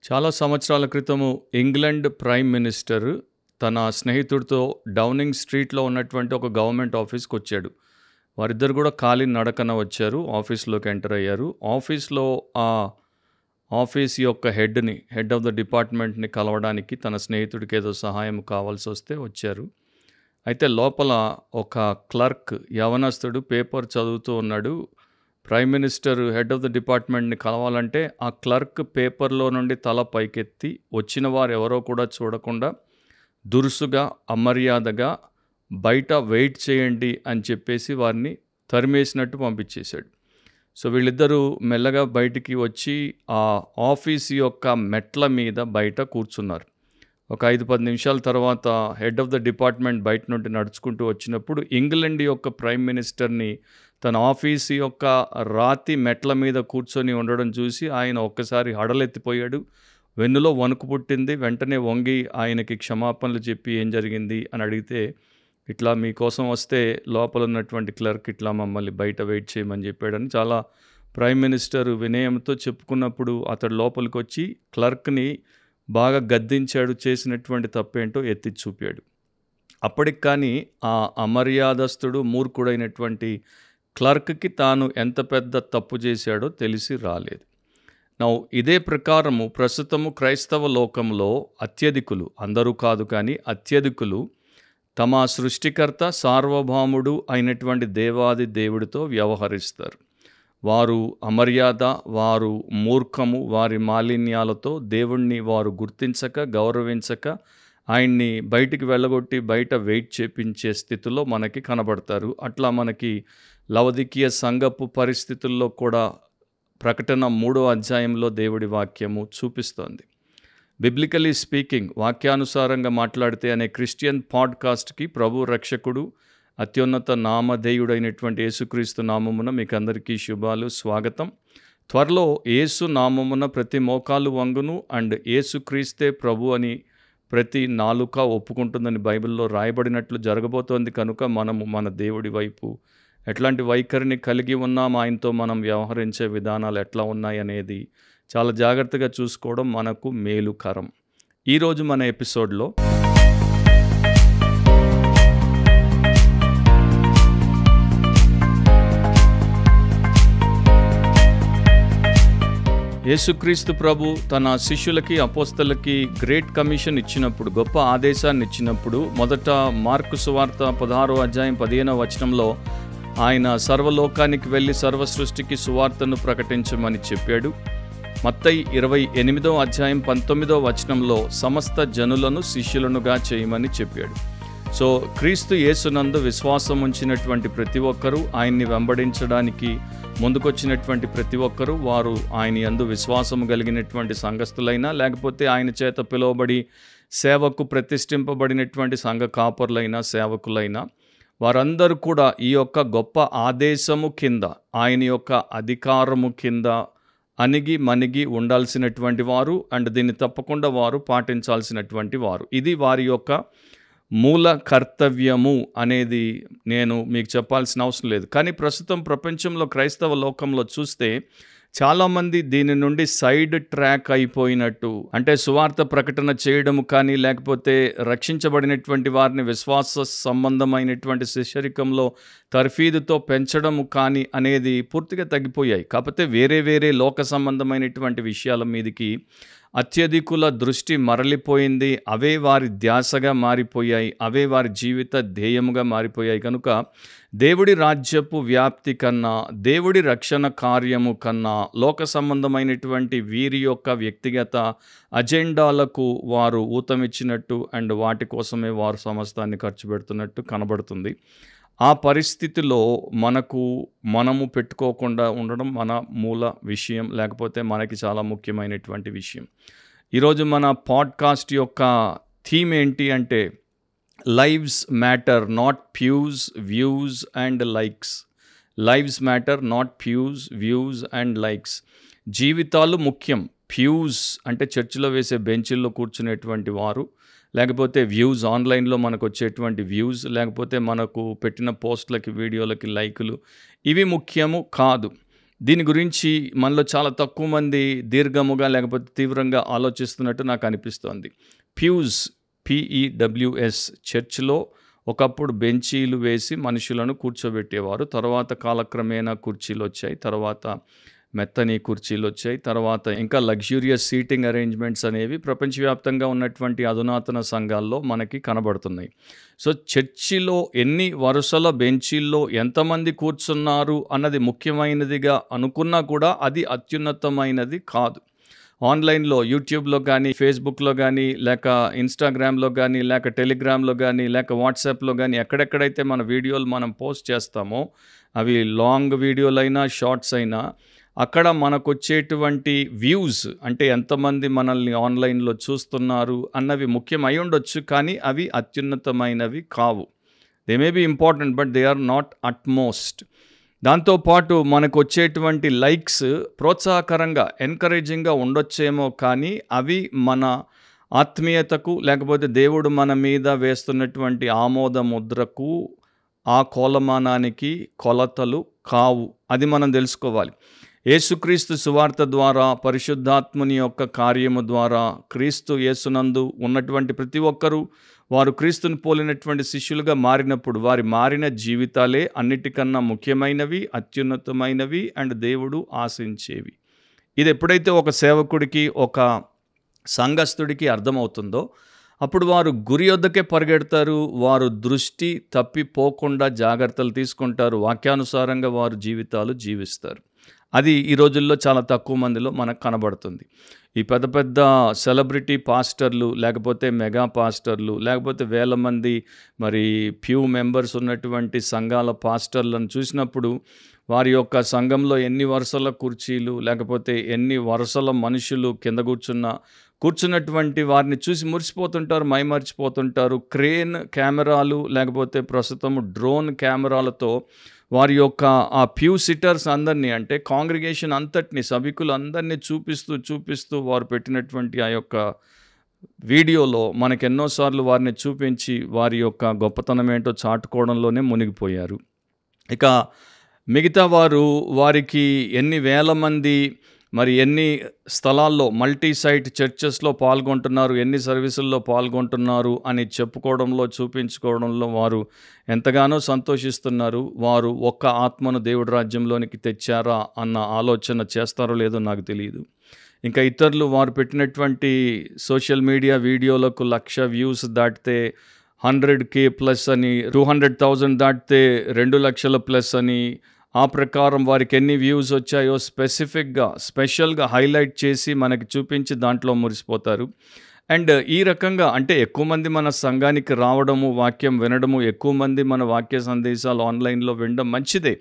చాలా సంవత్సరాల క్రితము ఇంగ్లాండ్ ప్రైమ్ మినిస్టర్ తన స్నేహితుడితో డౌనింగ్ స్ట్రీట్లో ఉన్నటువంటి ఒక గవర్నమెంట్ ఆఫీస్కి వచ్చాడు. వారిద్దరు కూడా ఖాళీ నడకన వచ్చారు. ఆఫీస్లోకి ఎంటర్ అయ్యారు. ఆఫీస్లో ఆ ఆఫీస్ యొక్క హెడ్ ఆఫ్ ద డిపార్ట్మెంట్ని కలవడానికి తన స్నేహితుడికి ఏదో సహాయం కావాల్సి వస్తే వచ్చారు. అయితే లోపల ఒక క్లర్క్ యవనస్తుడు పేపర్ చదువుతూ ఉన్నాడు. Prime minister head of the డిపార్ట్మెంట్ని కలవాలంటే ఆ క్లర్క్ పేపర్లో నుండి తల పైకెత్తి వచ్చిన వారు ఎవరో కూడా చూడకుండా దురుసుగా అమర్యాదగా బయట వెయిట్ చేయండి అని చెప్పేసి వారిని తరిమేసినట్టు పంపించేశాడు. సో వీళ్ళిద్దరూ మెల్లగా బయటికి వచ్చి ఆ ఆఫీస్ యొక్క మెట్ల మీద బయట కూర్చున్నారు. ఒక 5-10 నిమిషాల తర్వాత హెడ్ ఆఫ్ ద డిపార్ట్మెంట్ బయట నుండి నడుచుకుంటూ వచ్చినప్పుడు ఇంగ్లాండ్ యొక్క ప్రైమ్ మినిస్టర్ని తన ఆఫీసు యొక్క రాతి మెట్ల మీద కూర్చొని ఉండడం చూసి ఆయన ఒక్కసారి హడలెత్తిపోయాడు. వెన్నులో వణుకు పుట్టింది. వెంటనే వంగి ఆయనకి క్షమాపణలు చెప్పి ఏం జరిగింది అని అడిగితే, ఇట్లా మీకోసం వస్తే లోపల ఉన్నటువంటి క్లర్క్ ఇట్లా మమ్మల్ని బయట వెయిట్ చేయమని చెప్పాడని చాలా ప్రైమ్ మినిస్టర్ వినయంతో చెప్పుకున్నప్పుడు అతడు లోపలికి వచ్చి క్లర్క్ని బాగా గద్దించాడు. చేసినటువంటి తప్పేంటో ఎత్తి చూపాడు. అప్పటికి కానీ ఆ అమర్యాదస్తుడు మూర్ఖుడైనటువంటి క్లర్క్కి తాను ఎంత పెద్ద తప్పు చేశాడో తెలిసి రాలేదు. ఇదే ప్రకారము ప్రస్తుతము క్రైస్తవ లోకంలో అత్యధికులు, అందరూ కాదు కానీ అత్యధికులు తమ సృష్టికర్త సార్వభౌముడు అయినటువంటి దేవాది దేవుడితో వ్యవహరిస్తారు. వారు అమర్యాద, వారు మూర్ఖము, వారి మాలిన్యాలతో దేవుణ్ణి వారు గుర్తించక, గౌరవించక, ఆయన్ని బయటికి వెళ్ళగొట్టి బయట వెయిట్ చేపించే స్థితిలో మనకి కనబడతారు. అట్లా మనకి లవదికీయ సంఘపు పరిస్థితుల్లో కూడా ప్రకటన 3వ అధ్యాయంలో దేవుడి వాక్యము చూపిస్తోంది. బిబ్లికలీ స్పీకింగ్, వాక్యానుసారంగా మాట్లాడితే అనే క్రిస్టియన్ పాడ్కాస్ట్కి ప్రభు రక్షకుడు అత్యున్నత నామధేయుడైనటువంటి యేసుక్రీస్తు నామమున మీకు అందరికీ శుభాలు, స్వాగతం. త్వరలో యేసు నామమున ప్రతి మోకాలు వంగును అండ్ యేసుక్రీస్తే ప్రభు అని ప్రతి నాలుక ఒప్పుకుంటుందని బైబిల్లో రాయబడినట్లు జరగబోతోంది. కనుక మనము మన దేవుడి వైపు ఎట్లాంటి వైఖరిని కలిగి ఉన్నాం, ఆయనతో మనం వ్యవహరించే విధానాలు ఎట్లా ఉన్నాయి అనేది చాలా జాగ్రత్తగా చూసుకోవడం మనకు మేలుకరం. ఈరోజు మన ఎపిసోడ్లో యేసుక్రీస్తు ప్రభు తన శిష్యులకి, అపోస్తలకి గ్రేట్ కమిషన్ ఇచ్చినప్పుడు, గొప్ప ఆదేశాన్ని ఇచ్చినప్పుడు, మొదట మార్కు సువార్త 16వ అధ్యాయం 15వ వచనంలో ఆయన సర్వలోకానికి వెళ్ళి సర్వ సృష్టికి సువార్తను ప్రకటించమని చెప్పాడు. మత్తయి 28వ అధ్యాయం 19వ వచనంలో సమస్త జనులను శిష్యులనుగా చేయమని చెప్పాడు. సో క్రీస్తు యేసునందు విశ్వాసం ఉంచినటువంటి ప్రతి ఒక్కరూ, ఆయన్ని వెంబడించడానికి ముందుకొచ్చినటువంటి ప్రతి ఒక్కరూ, వారు ఆయన యందు విశ్వాసము కలిగినటువంటి సంఘస్థులైనా లేకపోతే ఆయన చేత పిలువబడి సేవకు ప్రతిష్ఠింపబడినటువంటి సంఘ కాపరులైనా సేవకులైనా, వారందరూ కూడా ఈ యొక్క గొప్ప ఆదేశము కింద, ఆయన యొక్క అధికారము కింద అణిగి మణిగి ఉండాల్సినటువంటి వారు అండ్ దీన్ని తప్పకుండా వారు పాటించాల్సినటువంటి వారు. ఇది వారి యొక్క మూల కర్తవ్యము అనేది నేను మీకు చెప్పాల్సిన అవసరం లేదు. కానీ ప్రస్తుతం ప్రపంచంలో క్రైస్తవ లోకంలో చూస్తే చాలామంది దీని నుండి సైడ్ ట్రాక్ అయిపోయినట్టు, అంటే సువార్త ప్రకటన చేయడము కానీ లేకపోతే రక్షించబడినటువంటి వారిని విశ్వాస సంబంధమైనటువంటి శిష్యరికంలో తర్ఫీదుతో పెంచడము కానీ అనేది పూర్తిగా తగ్గిపోయాయి. కాకపోతే వేరే లోక సంబంధమైనటువంటి విషయాల మీదకి అత్యధికుల దృష్టి మరలిపోయింది. అవే వారి ధ్యాసగా మారిపోయాయి, అవే వారి జీవిత ధ్యేయముగా మారిపోయాయి. కనుక దేవుడి రాజ్యపు వ్యాప్తి కన్నా, దేవుడి రక్షణ కార్యము కన్నా, లోక సంబంధమైనటువంటి వీరి యొక్క వ్యక్తిగత అజెండాలకు వారు ఊతమిచ్చినట్టు అండ్ వాటి కోసమే వారు సమస్తాన్ని ఖర్చు పెడుతున్నట్టు కనబడుతుంది. ఆ పరిస్థితిలో మనము పెట్టుకోకుండా ఉండడం మన మూల విషయం, లేకపోతే మనకి చాలా ముఖ్యమైనటువంటి విషయం. ఈరోజు మన పాడ్కాస్ట్ యొక్క థీమ్ ఏంటి అంటే lives matter, not pews, views and likes. Lives matter, not pews, views and likes. జీవితాలు ముఖ్యం. ప్యూస్ అంటే చర్చిలో వేసే బెంచుల్లో కూర్చునేటువంటి వారు, లేకపోతే వ్యూస్, ఆన్లైన్లో మనకు వచ్చేటువంటి వ్యూస్, లేకపోతే మనకు పెట్టిన పోస్టులకి, వీడియోలకి లైకులు, ఇవి ముఖ్యము కాదు. దీని గురించి మనలో చాలా తక్కువ మంది దీర్ఘముగా లేకపోతే తీవ్రంగా ఆలోచిస్తున్నట్టు నాకు అనిపిస్తోంది. ప్యూస్, PEWS, చర్చ్‌లో ఒకప్పుడు బెంచీలు వేసి మనుషులను కూర్చోబెట్టేవారు. తర్వాత కాలక్రమేణా కుర్చీలొచ్చాయి. తర్వాత మెత్తని కుర్చీలొచ్చాయి. తర్వాత ఇంకా లగ్జూరియస్ సీటింగ్ అరేంజ్‌మెంట్స్ అనేవి ప్రపంచవ్యాప్తంగా ఉన్నటువంటి అధునాతన సంఘాల్లో మనకి కనబడుతున్నాయి. సో, చర్చిలో ఎన్ని వరుసల బెంచీల్లో ఎంతమంది కూర్చున్నారు అన్నది ముఖ్యమైనదిగా అనుకున్నా కూడా అది అత్యున్నతమైనది కాదు. ఆన్‌లైన్‌లో యూట్యూబ్‌లో గానీ, ఫేస్‌బుక్‌లో గానీ, లేక ఇన్‌స్టాగ్రామ్‌లో గానీ, లేక టెలిగ్రామ్‌లో గానీ, లేక వాట్సాప్‌లో గానీ ఎక్కడెక్కడైతే మన వీడియోలు మనం పోస్ట్ చేస్తామో, అవి లాంగ్ వీడియోలైనా, షార్ట్స్ అయినా, అక్కడ మనకొచ్చేటువంటి వ్యూస్ అంటే ఎంతమంది మనల్ని ఆన్‌లైన్‌లో చూస్తున్నారు అన్నవి ముఖ్యం అయ్యుండొచ్చు. కానీ అవి అత్యున్నతమైనవి కావు. They may be important but they are not utmost. దాంతో పాటు మనకొచ్చేటువంటి లైక్స్ ప్రోత్సాహకరంగా, ఎంకరేజింగ్‌గా ఉండొచ్చేమో కానీ అవి మన ఆత్మీయతకు లేకపోతే దేవుడు మన మీద వేస్తున్నటువంటి ఆమోద ముద్రకు, ఆ కొలమానానికి కొలతలు కావు. అది మనం తెలుసుకోవాలి. యేసుక్రీస్తు సువార్త ద్వారా, పరిశుద్ధాత్ముని యొక్క కార్యము ద్వారా, క్రీస్తు యేసునందు ఉన్నటువంటి ప్రతి ఒక్కరూ వారు క్రీస్తుని పోలినటువంటి శిష్యులుగా మారినప్పుడు వారి మారిన జీవితాలే అన్నిటికన్నా ముఖ్యమైనవి, అత్యున్నతమైనవి అండ్ దేవుడు ఆశించేవి. ఇది ఎప్పుడైతే ఒక సేవకుడికి, ఒక సంఘస్థుడికి అర్థమవుతుందో అప్పుడు వారు గురి యొద్దకే పరిగెడతారు. వారు దృష్టి తప్పిపోకుండా జాగ్రత్తలు తీసుకుంటారు. వాక్యానుసారంగా వారు జీవితాలు జీవిస్తారు. అది ఈ రోజుల్లో చాలా తక్కువ మందిలో మనకు కనబడుతుంది. ఈ పెద్ద పెద్ద సెలబ్రిటీ పాస్టర్లు, లేకపోతే మెగా పాస్టర్లు, లేకపోతే వేల మంది మరి ఫ్యూ మెంబర్స్ ఉన్నటువంటి సంఘాల పాస్టర్లను చూసినప్పుడు వారి యొక్క సంఘంలో ఎన్ని వరుసల కుర్చీలు, లేకపోతే ఎన్ని వరుసల మనుషులు కింద కూర్చున్నటువంటి వారిని చూసి మురిసిపోతుంటారు, మైమరిచిపోతుంటారు. క్రేన్ కెమెరాలు లేకపోతే ప్రస్తుతం డ్రోన్ కెమెరాలతో వారి యొక్క ఆ ఫ్యూ సిట్టర్స్ అందరినీ అంటే కాంగ్రిగేషన్ అంతటిని, సభికులందరినీ చూపిస్తూ వారు పెట్టినటువంటి ఆ యొక్క వీడియోలో మనకెన్నోసార్లు వారిని చూపించి వారి యొక్క గొప్పతనం ఏంటో చాటుకోవడంలోనే మునిగిపోయారు. ఇక మిగతా వారికి ఎన్ని వేల మంది మరి ఎన్ని స్థలాల్లో మల్టీ సైట్ చర్చెస్లో పాల్గొంటున్నారు, ఎన్ని సర్వీసుల్లో పాల్గొంటున్నారు అని చెప్పుకోవడంలో, చూపించుకోవడంలో వారు ఎంతగానో సంతోషిస్తున్నారు. వారు ఒక్క ఆత్మను దేవుడి రాజ్యంలోనికి తెచ్చారా అన్న ఆలోచన చేస్తారో లేదో నాకు తెలియదు. ఇంకా ఇతరులు వారు పెట్టినటువంటి సోషల్ మీడియా వీడియోలకు 1,00,000 వ్యూస్ దాటితే 100K ప్లస్ అని, 200,000 దాటితే 2,00,000 ప్లస్ అని, ఆ ప్రకారం వారికి ఎన్ని వ్యూస్ వచ్చాయో స్పెషల్గా హైలైట్ చేసి మనకి చూపించి దాంట్లో మురిసిపోతారు. అండ్ ఈ రకంగా అంటే ఎక్కువ మంది మన సంఘానికి రావడము, వాక్యం వినడము, ఎక్కువ మంది మన వాక్య సందేశాలు ఆన్లైన్లో వినడం మంచిదే.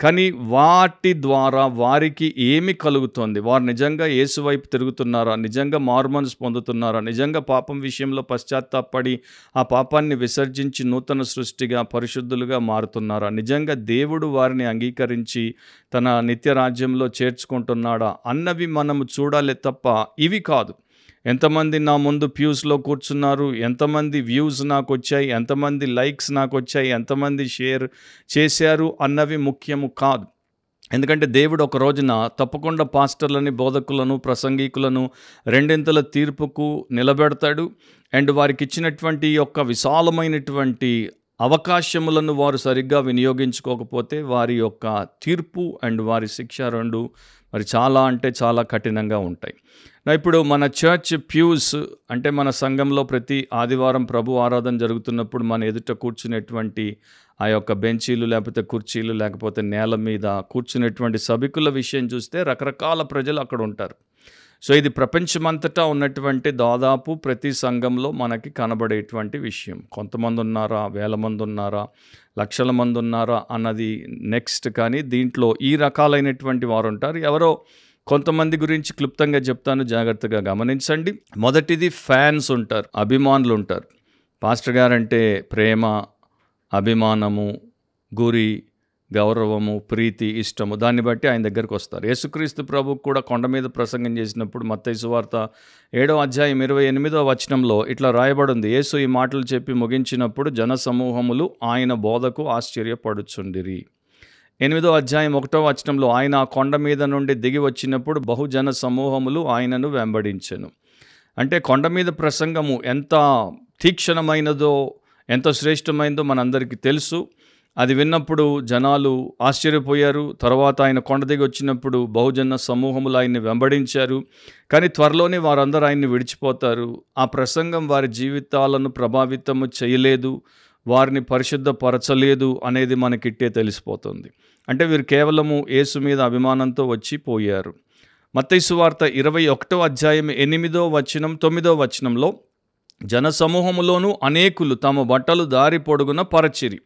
కానీ వాటి ద్వారా వారికి ఏమి కలుగుతుంది? వారు నిజంగా యేసు వైపు తిరుగుతున్నారా? నిజంగా మారుమనసు పొందుతున్నారా? నిజంగా పాపం విషయంలో పశ్చాత్తాపడి ఆ పాపాన్ని విసర్జించి నూతన సృష్టిగా, పరిశుద్ధులుగా మారుతున్నారా? నిజంగా దేవుడు వారిని అంగీకరించి తన నిత్య రాజ్యంలో చేర్చుకుంటున్నాడా అన్నవి మనము చూడాలి తప్ప ఇవి కాదు. ఎంతమంది నా ముందు ప్యూస్లో కూర్చున్నారు, ఎంతమంది వ్యూస్ నాకు వచ్చాయి, ఎంతమంది లైక్స్ నాకు వచ్చాయి, ఎంతమంది షేర్ చేశారు అన్నవి ముఖ్యము కాదు. ఎందుకంటే దేవుడు ఒక రోజున తప్పకుండా పాస్టర్లని, బోధకులను, ప్రసంగికులను రెండింతల తీర్పుకు నిలబెడతాడు. అండ్ వారికి ఇచ్చినటువంటి యొక్క విశాలమైనటువంటి అవకాశములను వారు సరిగ్గా వినియోగించుకోకపోతే వారి యొక్క తీర్పు అండ్ వారి శిక్ష రెండు మరి చాలా అంటే చాలా కఠినంగా ఉంటాయి. ఇప్పుడు మన చర్చ్ ప్యూస్ అంటే మన సంఘంలో ప్రతి ఆదివారం ప్రభు ఆరాధన జరుగుతున్నప్పుడు మన ఎదుట కూర్చునేటువంటి ఆ యొక్క బెంచీలు లేకపోతే కుర్చీలు లేకపోతే నేల మీద కూర్చునేటువంటి సభికుల విషయం చూస్తే రకరకాల ప్రజలు అక్కడ ఉంటారు. సో ఇది ప్రపంచమంతటా ఉన్నటువంటి దాదాపు ప్రతి సంఘంలో మనకి కనబడేటువంటి విషయం. కొంతమంది ఉన్నారా, వేల మంది ఉన్నారా, లక్షల మంది ఉన్నారా అన్నది నెక్స్ట్. కానీ దీంట్లో ఈ రకాలైనటువంటి వారు ఉంటారు. ఎవరో కొంతమంది గురించి క్లుప్తంగా చెప్తాను, జాగ్రత్తగా గమనించండి. మొదటిది ఫ్యాన్స్ ఉంటారు, అభిమానులు ఉంటారు. పాస్టర్ గారంటే ప్రేమ, అభిమానము, గురి, గౌరవము, ప్రీతి, ఇష్టము, దాన్ని బట్టి ఆయన దగ్గరకు వస్తారు. యేసుక్రీస్తు ప్రభువు కూడా కొండ మీద ప్రసంగం చేసినప్పుడు మత్తయి సువార్త 7వ అధ్యాయం 28వ వచనంలో ఇట్లా రాయబడింది. యేసు ఈ మాటలు చెప్పి ముగించినప్పుడు జనసమూహములు ఆయన బోధకు ఆశ్చర్యపడుచుండిరి. 8వ అధ్యాయం 1వ వచనంలో ఆయన ఆ కొండ మీద నుండి దిగి వచ్చినప్పుడు బహుజన సమూహములు ఆయనను వెంబడించెను. అంటే కొండ మీద ప్రసంగము ఎంత తీక్షణమైనదో, ఎంత శ్రేష్టమైనదో మనందరికీ తెలుసు. అది విన్నప్పుడు జనాలు ఆశ్చర్యపోయారు. తర్వాత ఆయన కొండ దిగి వచ్చినప్పుడు బహుజన సమూహములు ఆయన్ని వెంబడించారు. కానీ త్వరలోనే వారందరూ ఆయన్ని విడిచిపోతారు. ఆ ప్రసంగం వారి జీవితాలను ప్రభావితము చేయలేదు, వారిని పరిశుద్ధపరచలేదు అనేది మనకిట్టే తెలిసిపోతుంది. అంటే వీరు కేవలము యేసు మీద అభిమానంతో వచ్చి పోయారు. మత్తయి సువార్త 21వ అధ్యాయం 8వ వచనం 9వ వచనంలో జనసమూహములోను అనేకులు తమ బట్టలు దారి పొడుగున పరచిరి,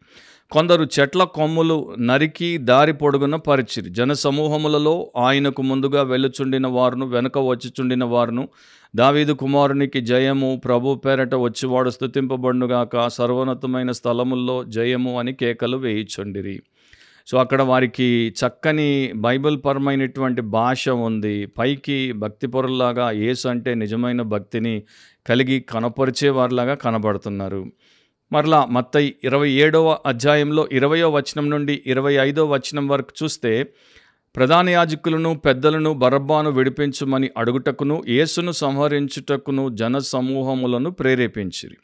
కొందరు చెట్ల కొమ్ములు నరికి దారి పొడుగున పరిచిరి. జనసమూహములలో ఆయనకు ముందుగా వెళ్ళుచుండిన వారును వెనుక వచ్చుచుండిన వారును దావీదు కుమారునికి జయము, ప్రభు పేరట వచ్చివాడు స్తుతింపబడునుగాక, సర్వోన్నతమైన స్థలముల్లో జయము అని కేకలు వేయిచుండిరి. సో అక్కడ వారికి చక్కని బైబిల్ పరమైనటువంటి భాష ఉంది. పైకి భక్తి పొరలాగా యేసు అంటే నిజమైన భక్తిని కలిగి కనపరిచేవారిలాగా కనబడుతున్నారు. మరలా మత్తయి 27వ అధ్యాయంలో 20వ వచనం నుండి 25వ వచనం వరకు చూస్తే ప్రధాన యాజకులను పెద్దలను బరబ్బాను విడిపించుమని అడుగుటకును యేసును సంహరించుటకును జన సమూహములను ప్రేరేపించిరి.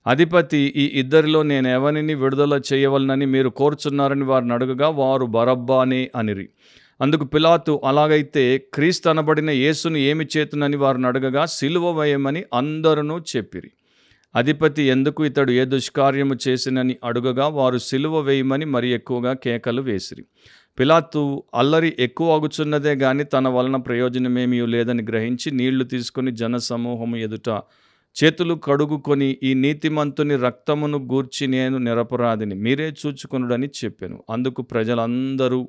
అధిపతి ఈ ఇద్దరిలో నేను ఎవరిని విడుదల చేయవలనని మీరు కోరుచున్నారని వారిని అడుగగా వారు బరబ్బానే అనిరి. అందుకు పిలాతు అలాగైతే క్రీస్తు అనబడిన యేసును ఏమి చేతునని వారిని అడగగా సిలువ వేయమని అందరూ చెప్పిరి. అధిపతి ఎందుకు ఇతడు ఏ దుష్కార్యము చేసినని అడుగగా వారు సిలువ వేయమని మరి ఎక్కువగా కేకలు వేసిరి. పిలాతు అల్లరి ఎక్కువ అగుచున్నదే గాని తన వలన ప్రయోజనమేమీ లేదని గ్రహించి నీళ్లు తీసుకుని జనసమూహము ఎదుట చేతులు కడుగుకొని ఈ నీతిమంతుని రక్తమును గూర్చి నేను నిరపరాధిని, మీరే చూచుకొనుడని చెప్పాను. అందుకు ప్రజలందరూ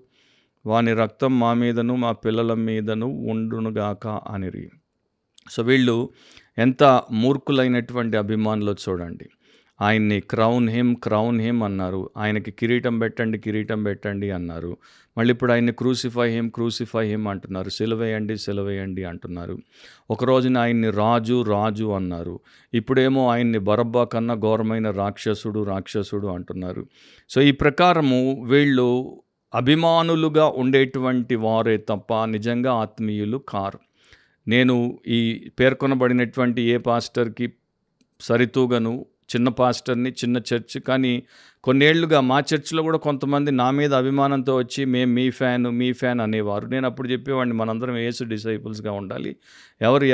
వాని రక్తం మా మీదను మా పిల్లల మీదను ఉండునుగాక అనిరి. సో వీళ్ళు ఎంత మూర్ఖులైనటువంటి అభిమానులు చూడండి. ఆయన్ని క్రౌన్ హిమ్ అన్నారు. ఆయనకి కిరీటం పెట్టండి అన్నారు. మళ్ళీ ఇప్పుడు ఆయన్ని క్రూసిఫై హిమ్ అంటున్నారు. సిలువేయండి అంటున్నారు. ఒక రోజున ఆయన్ని రాజు అన్నారు. ఇప్పుడేమో ఆయన్ని బరబ్బా కన్నా ఘోరమైన రాక్షసుడు అంటున్నారు. సో ఈ ప్రకారము వీళ్ళు అభిమానులుగా ఉండేటువంటి వారే తప్ప నిజంగా ఆత్మీయులు కారు. నేను ఈ పేర్కొనబడినటువంటి ఏ పాస్టర్కి సరితూగను, చిన్న పాస్టర్ని, చిన్న చర్చ్. కానీ కొన్నేళ్లుగా మా చర్చ్లో కూడా కొంతమంది నా మీద అభిమానంతో వచ్చి మేము మీ ఫ్యాన్ అనేవారు. నేను అప్పుడు చెప్పేవాడిని మనందరం యేసు డిసైపుల్స్గా ఉండాలి,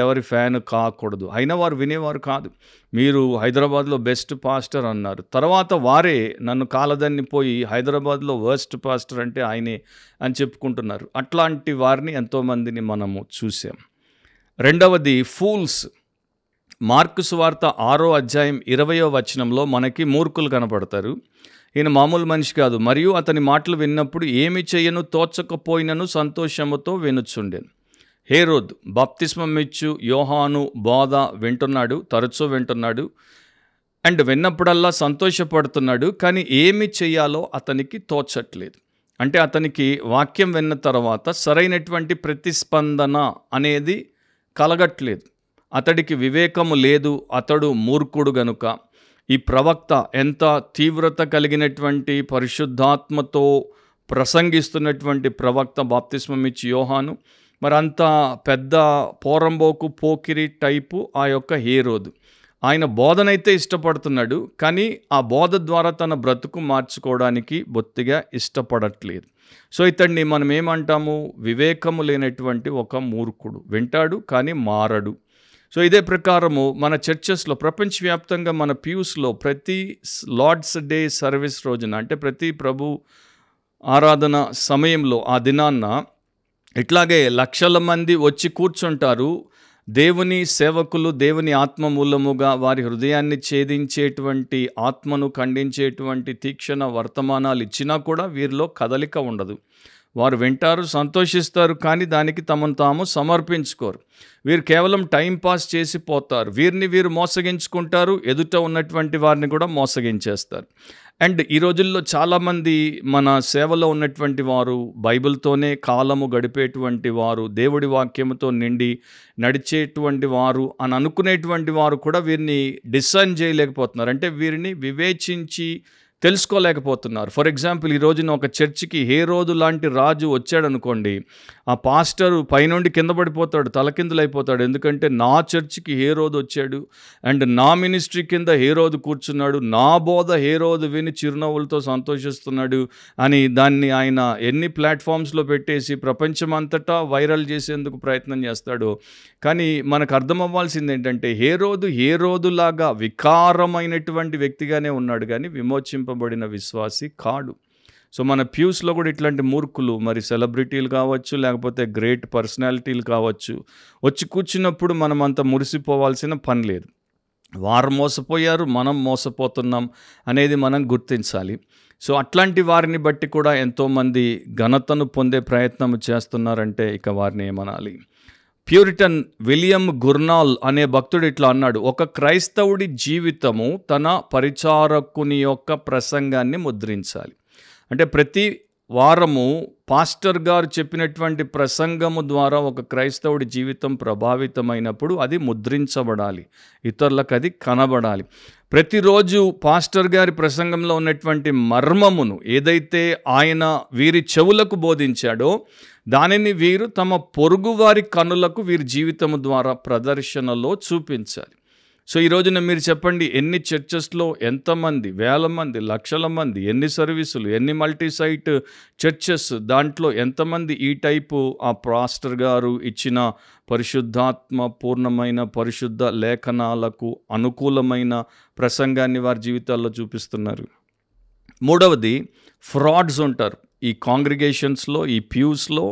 ఎవరి ఫ్యాన్ కాకూడదు. అయినా వారు వినేవారు కాదు. మీరు హైదరాబాద్లో బెస్ట్ పాస్టర్ అన్నారు. తర్వాత వారే నన్ను కాలదన్ని పోయి హైదరాబాద్లో వర్స్ట్ పాస్టర్ అంటే ఆయనే అని చెప్పుకుంటున్నారు. అట్లాంటి వారిని ఎంతోమందిని మనము చూసాం. రెండవది ఫూల్స్. మార్కు సువార్త 6వ అధ్యాయం 20వ వచనంలో మనకి మూర్ఖులు కనపడతారు. ఈయన మామూలు మనిషి కాదు. మరియు అతని మాటలు విన్నప్పుడు ఏమి చేయను తోచకపోయినను సంతోషముతో వినుచుండెను. హేరోద్ బాప్తిస్మమిచ్చు యోహాను బోధ తరచూ వింటున్నాడు. అండ్ విన్నప్పుడల్లా సంతోషపడుతున్నాడు. కానీ ఏమి చేయాలో అతనికి తోచట్లేదు. అంటే అతనికి వాక్యం విన్న తర్వాత సరైనటువంటి ప్రతిస్పందన అనేది కలగట్లేదు. అతడికి వివేకము లేదు, అతడు మూర్ఖుడు గనుక. ఈ ప్రవక్త ఎంత తీవ్రత కలిగినటువంటి పరిశుద్ధాత్మతో ప్రసంగిస్తున్నటువంటి ప్రవక్త బాప్తిస్మమిచ్చి యోహాను, మరి అంత పెద్ద పోరంబోకు పోకిరి టైపు ఆ యొక్క హేరోదు. ఆయన బోధనైతే ఇష్టపడుతున్నాడు, కానీ ఆ బోధ ద్వారా తన బ్రతుకు మార్చుకోవడానికి బొత్తిగా ఇష్టపడట్లేదు. సో ఇతడిని మనం ఏమంటాము? వివేకము లేనటువంటి ఒక మూర్ఖుడు. వింటాడు కానీ మారడు. సో ఇదే ప్రకారము మన చర్చెస్లో ప్రపంచవ్యాప్తంగా మన ప్యూస్లో ప్రతి లార్డ్స్ డే సర్వీస్ రోజున, అంటే ప్రతి ప్రభు ఆరాధన సమయంలో ఆ దినాన్న ఇట్లాగే లక్షల మంది వచ్చి కూర్చుంటారు. దేవుని సేవకులు దేవుని ఆత్మ మూలముగా వారి హృదయాన్ని ఛేదించేటువంటి, ఆత్మను ఖండించేటువంటి తీక్షణ వర్తమానాలు ఇచ్చినా కూడా వీరిలో కదలిక ఉండదు. వారు వింటారు, సంతోషిస్తారు, కానీ దానికి తమను తాము సమర్పించుకోరు. వీరు కేవలం టైం పాస్ చేసి పోతారు. వీరు మోసగించుకుంటారు, ఎదుట ఉన్నటువంటి వారిని కూడా మోసగించేస్తారు. అండ్ ఈ రోజుల్లో చాలామంది మన సేవలో ఉన్నటువంటి వారు బైబిల్తోనే కాలము గడిపేటువంటి వారు, దేవుడి వాక్యముతో నిండి నడిచేటువంటి వారు అని అనుకునేటువంటి వారు కూడా వీరిని డిసైన్ చేయలేకపోతున్నారు. అంటే వీరిని వివేచించి తెలుసుకోలేకపోతున్నారు. ఫర్ ఎగ్జాంపుల్ ఈ రోజున ఒక చర్చికి హేరోదు లాంటి రాజు వచ్చాడనుకోండి, ఆ పాస్టరు పైనుండి కింద పడిపోతాడు, తలకిందులైపోతాడు. ఎందుకంటే నా చర్చికి హేరోదు వచ్చాడు అండ్ నా మినిస్ట్రీ కింద హేరోదు కూర్చున్నాడు, నా బోధ హేరోదు విని చిరునవ్వులతో సంతోషిస్తున్నాడు అని దాన్ని ఆయన ఎన్ని ప్లాట్ఫామ్స్లో పెట్టేసి ప్రపంచమంతటా వైరల్ చేసేందుకు ప్రయత్నం చేస్తాడు. కానీ మనకు అర్థం అవ్వాల్సింది ఏంటంటే హేరోదులాగా వికారమైనటువంటి వ్యక్తిగానే ఉన్నాడు, కానీ విమోచింపబడిన విశ్వాసి కాడు. సో మన ప్యూస్లో కూడా ఇట్లాంటి మూర్ఖులు, మరి సెలబ్రిటీలు కావచ్చు, లేకపోతే గ్రేట్ పర్సనాలిటీలు కావచ్చు, వచ్చి కూర్చున్నప్పుడు మనం అంత మురిసిపోవాల్సిన పని లేదు. వారు మోసపోయారు, మనం మోసపోతున్నాం అనేది మనం గుర్తించాలి. సో అట్లాంటి వారిని బట్టి కూడా ఎంతోమంది ఘనతను పొందే ప్రయత్నం చేస్తున్నారంటే ఇక వారిని ఏమనాలి. ప్యూరిటన్ విలియం గుర్నాల్ అనే భక్తుడు ఇట్లా అన్నాడు, ఒక క్రైస్తవుడి జీవితము తన పరిచారకుని యొక్క ప్రసంగాన్ని ముద్రించాలి. అంటే ప్రతి వారము పాస్టర్ గారు చెప్పినటువంటి ప్రసంగము ద్వారా ఒక క్రైస్తవుడి జీవితం ప్రభావితమైనప్పుడు అది ముద్రించబడాలి, ఇతరులకు అది కనబడాలి. ప్రతిరోజు పాస్టర్ గారి ప్రసంగంలో ఉన్నటువంటి మర్మమును ఏదైతే ఆయన వీరి చెవులకు బోధించాడో దానిని వీరు తమ పొరుగువారి కనులకు వీరి జీవితము ద్వారా ప్రదర్శనలో చూపించాలి. సో ఈ రోజున మీరు చెప్పండి, ఎన్ని చర్చెస్లో ఎంతమంది, వేల మంది, లక్షల మంది, ఎన్ని సర్వీసులు, ఎన్ని మల్టీ సైట్ చర్చెస్, దాంట్లో ఎంతమంది ఈ టైపు ఆ పాస్టర్ గారు ఇచ్చిన పరిశుద్ధాత్మ పూర్ణమైన పరిశుద్ధ లేఖనాలకు అనుకూలమైన ప్రసంగాన్ని వారి జీవితాల్లో చూపిస్తున్నారు. మూడవది, ఫ్రాడ్స్ ఉంటారు. ఈ కాంగ్రిగేషన్స్లో, ఈ ప్యూస్లో